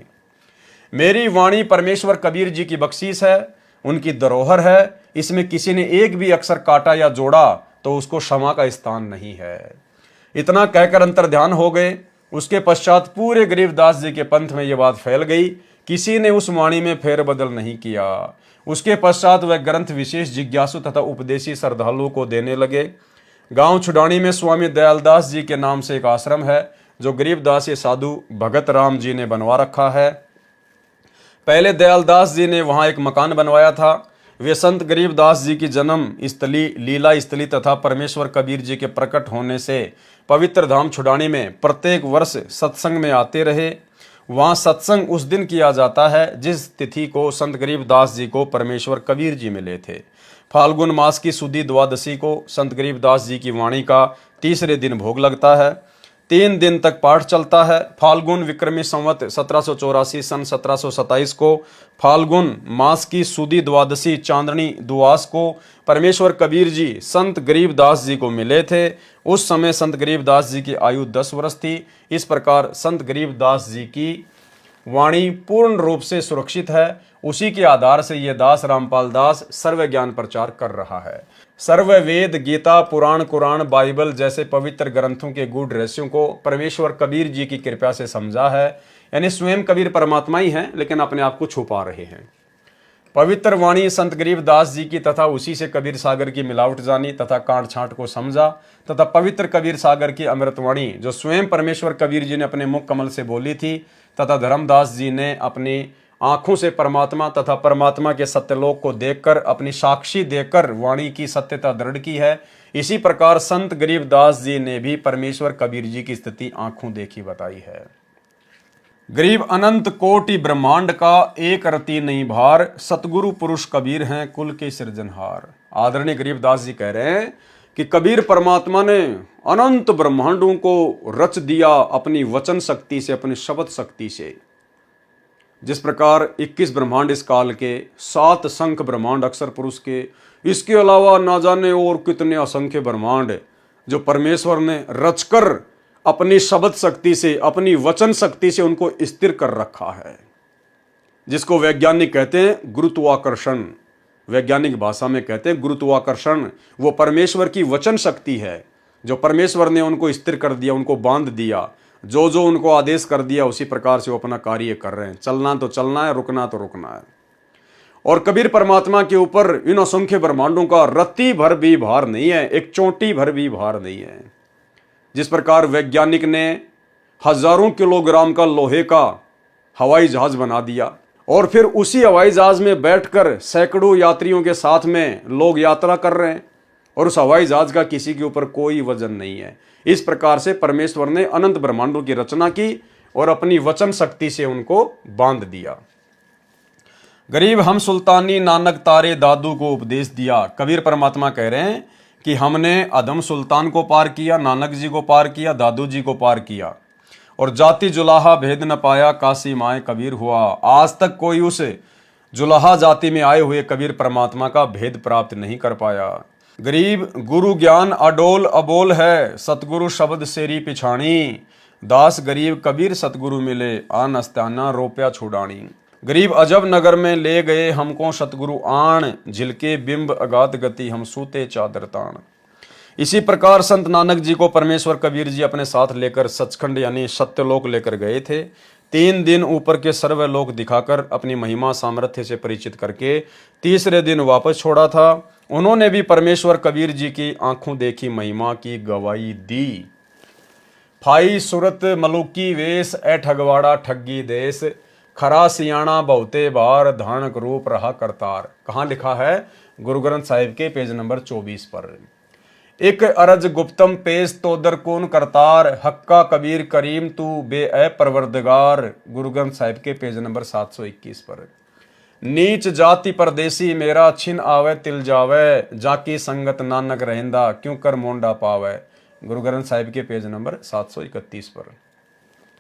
मेरी वाणी परमेश्वर कबीर जी की बख्शीश है, उनकी धरोहर है। इसमें किसी ने एक भी अक्षर काटा या जोड़ा तो उसको क्षमा का स्थान नहीं है। इतना कहकर अंतर ध्यान हो गए। उसके पश्चात पूरे गरीबदास जी के पंथ में यह बात फैल गई, किसी ने उस वाणी में फेरबदल नहीं किया। उसके पश्चात वह ग्रंथ विशेष जिज्ञासु तथा उपदेशी श्रद्धालुओं को देने लगे। गांव छुडानी में स्वामी दयालदास जी के नाम से एक आश्रम है, जो गरीबदास ये साधु भगत राम जी ने बनवा रखा है। पहले दयालदास जी ने वहां एक मकान बनवाया था। वे संत गरीबदास जी की जन्म स्थली, लीला स्थली तथा परमेश्वर कबीर जी के प्रकट होने से पवित्र धाम छुडानी में प्रत्येक वर्ष सत्संग में आते रहे। वहाँ सत्संग उस दिन किया जाता है जिस तिथि को संत गरीबदास जी को परमेश्वर कबीर जी मिले थे। फाल्गुन मास की सुदी द्वादशी को संत गरीबदास जी की वाणी का तीसरे दिन भोग लगता है। 3 दिन तक पाठ चलता है। फाल्गुन विक्रमी संवत 1784 सन 1727 को फाल्गुन मास की सुदी द्वादशी चांदनी दुआस को परमेश्वर कबीर जी संत गरीबदास जी को मिले थे। उस समय संत गरीबदास जी की आयु 10 वर्ष थी। इस प्रकार संत गरीबदास जी की वाणी पूर्ण रूप से सुरक्षित है। उसी के आधार से ये दास रामपाल दास सर्व ज्ञान प्रचार कर रहा है। सर्व वेद, गीता, पुराण, कुरान, बाइबल जैसे पवित्र ग्रंथों के गूढ़ रहस्यों को परमेश्वर कबीर जी की कृपा से समझा है। यानी स्वयं कबीर परमात्मा ही हैं, लेकिन अपने आप को छुपा रहे हैं। पवित्र वाणी संत गरीबदास जी की तथा उसी से कबीर सागर की मिलावट जानी तथा कांट छांट को समझा तथा पवित्र कबीर सागर की अमृतवाणी जो स्वयं परमेश्वर कबीर जी ने अपने मुख कमल से बोली थी तथा धर्मदास जी ने अपनी आंखों से परमात्मा तथा परमात्मा के सत्यलोक को देखकर अपनी साक्षी देकर वाणी की सत्यता दृढ़ की है। इसी प्रकार संत गरीबदास जी ने भी परमेश्वर कबीर जी की स्थिति आंखों देखी बताई है। गरीब अनंत कोटि ब्रह्मांड का एक रति नहीं भार, सतगुरु पुरुष कबीर हैं कुल के सृजनहार। आदरणीय गरीबदास जी कह रहे हैं कि कबीर परमात्मा ने अनंत ब्रह्मांडों को रच दिया अपनी वचन शक्ति से, अपनी शब्द शक्ति से। जिस प्रकार 21 ब्रह्मांड इस काल के, 7 शंख ब्रह्मांड अक्षर पुरुष के, इसके अलावा ना जाने और कितने असंख्य ब्रह्मांड जो परमेश्वर ने रचकर अपनी शब्द शक्ति से, अपनी वचन शक्ति से उनको स्थिर कर रखा है, जिसको वैज्ञानिक कहते हैं गुरुत्वाकर्षण। वैज्ञानिक भाषा में कहते हैं गुरुत्वाकर्षण। वो परमेश्वर की वचन शक्ति है जो परमेश्वर ने उनको स्थिर कर दिया, उनको बांध दिया। जो जो उनको आदेश कर दिया उसी प्रकार से वो अपना कार्य कर रहे हैं। चलना तो चलना है, रुकना तो रुकना है। और कबीर परमात्मा के ऊपर इन असंख्य ब्रह्मांडों का रत्ती भर भी भार नहीं है, एक चोटी भर भी भार नहीं है। जिस प्रकार वैज्ञानिक ने हजारों किलोग्राम का लोहे का हवाई जहाज बना दिया और फिर उसी हवाई जहाज में बैठकर सैकड़ों यात्रियों के साथ में लोग यात्रा कर रहे हैं और उस हवाई जहाज का किसी के ऊपर कोई वजन नहीं है। इस प्रकार से परमेश्वर ने अनंत ब्रह्मांडों की रचना की और अपनी वचन शक्ति से उनको बांध दिया। गरीब हम सुल्तानी नानक तारे दादू को उपदेश दिया। कबीर परमात्मा कह रहे हैं कि हमने अदम सुल्तान को पार किया, नानक जी को पार किया, दादू जी को पार किया और जाति जुलाहा भेद न पाया, काशी माए कबीर हुआ। आज तक कोई उस जुलाहा जाति में आए हुए कबीर परमात्मा का भेद प्राप्त नहीं कर पाया। गरीब गुरु ज्ञान अडोल अबोल है, सतगुरु शब्द सेरी पिछाणी। दास गरीब कबीर सतगुरु मिले, आन अस्ताना रोप्या छुड़ानी। गरीब अजब नगर में ले गए हमको सतगुरु आण, झिलके बिंब अगाध गति हम सूते चादर ताण। इसी प्रकार संत नानक जी को परमेश्वर कबीर जी अपने साथ लेकर सचखंड यानी सत्यलोक लेकर गए थे। 3 दिन ऊपर के सर्वलोक दिखाकर अपनी महिमा सामर्थ्य से परिचित करके तीसरे दिन वापस छोड़ा था। उन्होंने भी परमेश्वर कबीर जी की आंखों देखी महिमा की गवाही दी। फाई सुरत मलुकी वेश ए ठगवाड़ा ठगी देश, खरा सियाणा बहुते बार धानक रूप रहा करतार। कहाँ लिखा है? गुरु ग्रंथ साहिब के पेज नंबर 24 पर। एक अरज गुप्तम पेश तो दरकून करतार, हक्का कबीर करीम तू बे ए परवरदगार। गुरु ग्रंथ साहिब के पेज नंबर 721 पर। नीच जाति परदेसी मेरा छिन आवे तिल जावे, जाकी संगत नानक रहंदा क्यों कर मोंडा पावे। गुरु ग्रंथ साहिब के पेज नंबर 731 पर।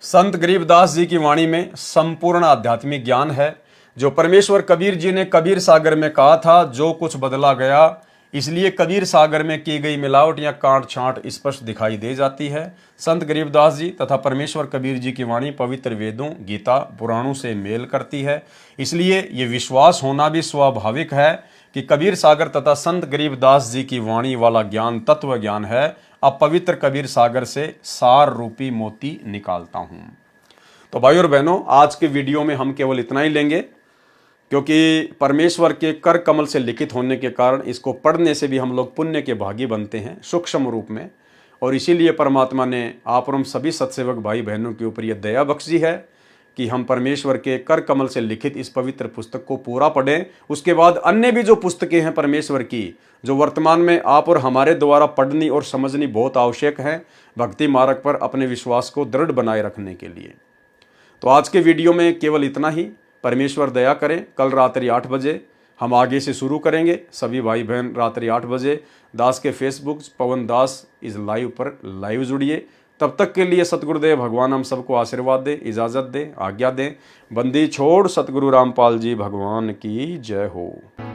संत गरीबदास जी की वाणी में संपूर्ण आध्यात्मिक ज्ञान है। जो परमेश्वर कबीर जी ने कबीर सागर में कहा था, जो कुछ बदला गया, इसलिए कबीर सागर में की गई मिलावट या कांट छांट स्पष्ट दिखाई दे जाती है। संत गरीबदास जी तथा परमेश्वर कबीर जी की वाणी पवित्र वेदों, गीता, पुराणों से मेल करती है। इसलिए ये विश्वास होना भी स्वाभाविक है कि कबीर सागर तथा संत गरीबदास जी की वाणी वाला ज्ञान तत्व ज्ञान है। अब पवित्र कबीर सागर से सार रूपी मोती निकालता हूं। तो भाई और बहनों, आज के वीडियो में हम केवल इतना ही लेंगे, क्योंकि परमेश्वर के कर कमल से लिखित होने के कारण इसको पढ़ने से भी हम लोग पुण्य के भागी बनते हैं सूक्ष्म रूप में। और इसीलिए परमात्मा ने आप और हम सभी सत्सेवक भाई बहनों के ऊपर यह दया बख्शी है कि हम परमेश्वर के कर कमल से लिखित इस पवित्र पुस्तक को पूरा पढ़ें। उसके बाद अन्य भी जो पुस्तकें हैं परमेश्वर की, जो वर्तमान में आप और हमारे द्वारा पढ़नी और समझनी बहुत आवश्यक है भक्ति मार्ग पर अपने विश्वास को दृढ़ बनाए रखने के लिए। तो आज के वीडियो में केवल इतना ही। परमेश्वर दया करें, कल रात्रि 8 बजे हम आगे से शुरू करेंगे। सभी भाई बहन रात्रि 8 बजे दास के फेसबुक पवन दास इस लाइव पर लाइव जुड़िए। तब तक के लिए सतगुरुदेव भगवान हम सबको आशीर्वाद दे, इजाज़त दे, आज्ञा दें। बंदी छोड़ सतगुरु रामपाल जी भगवान की जय हो।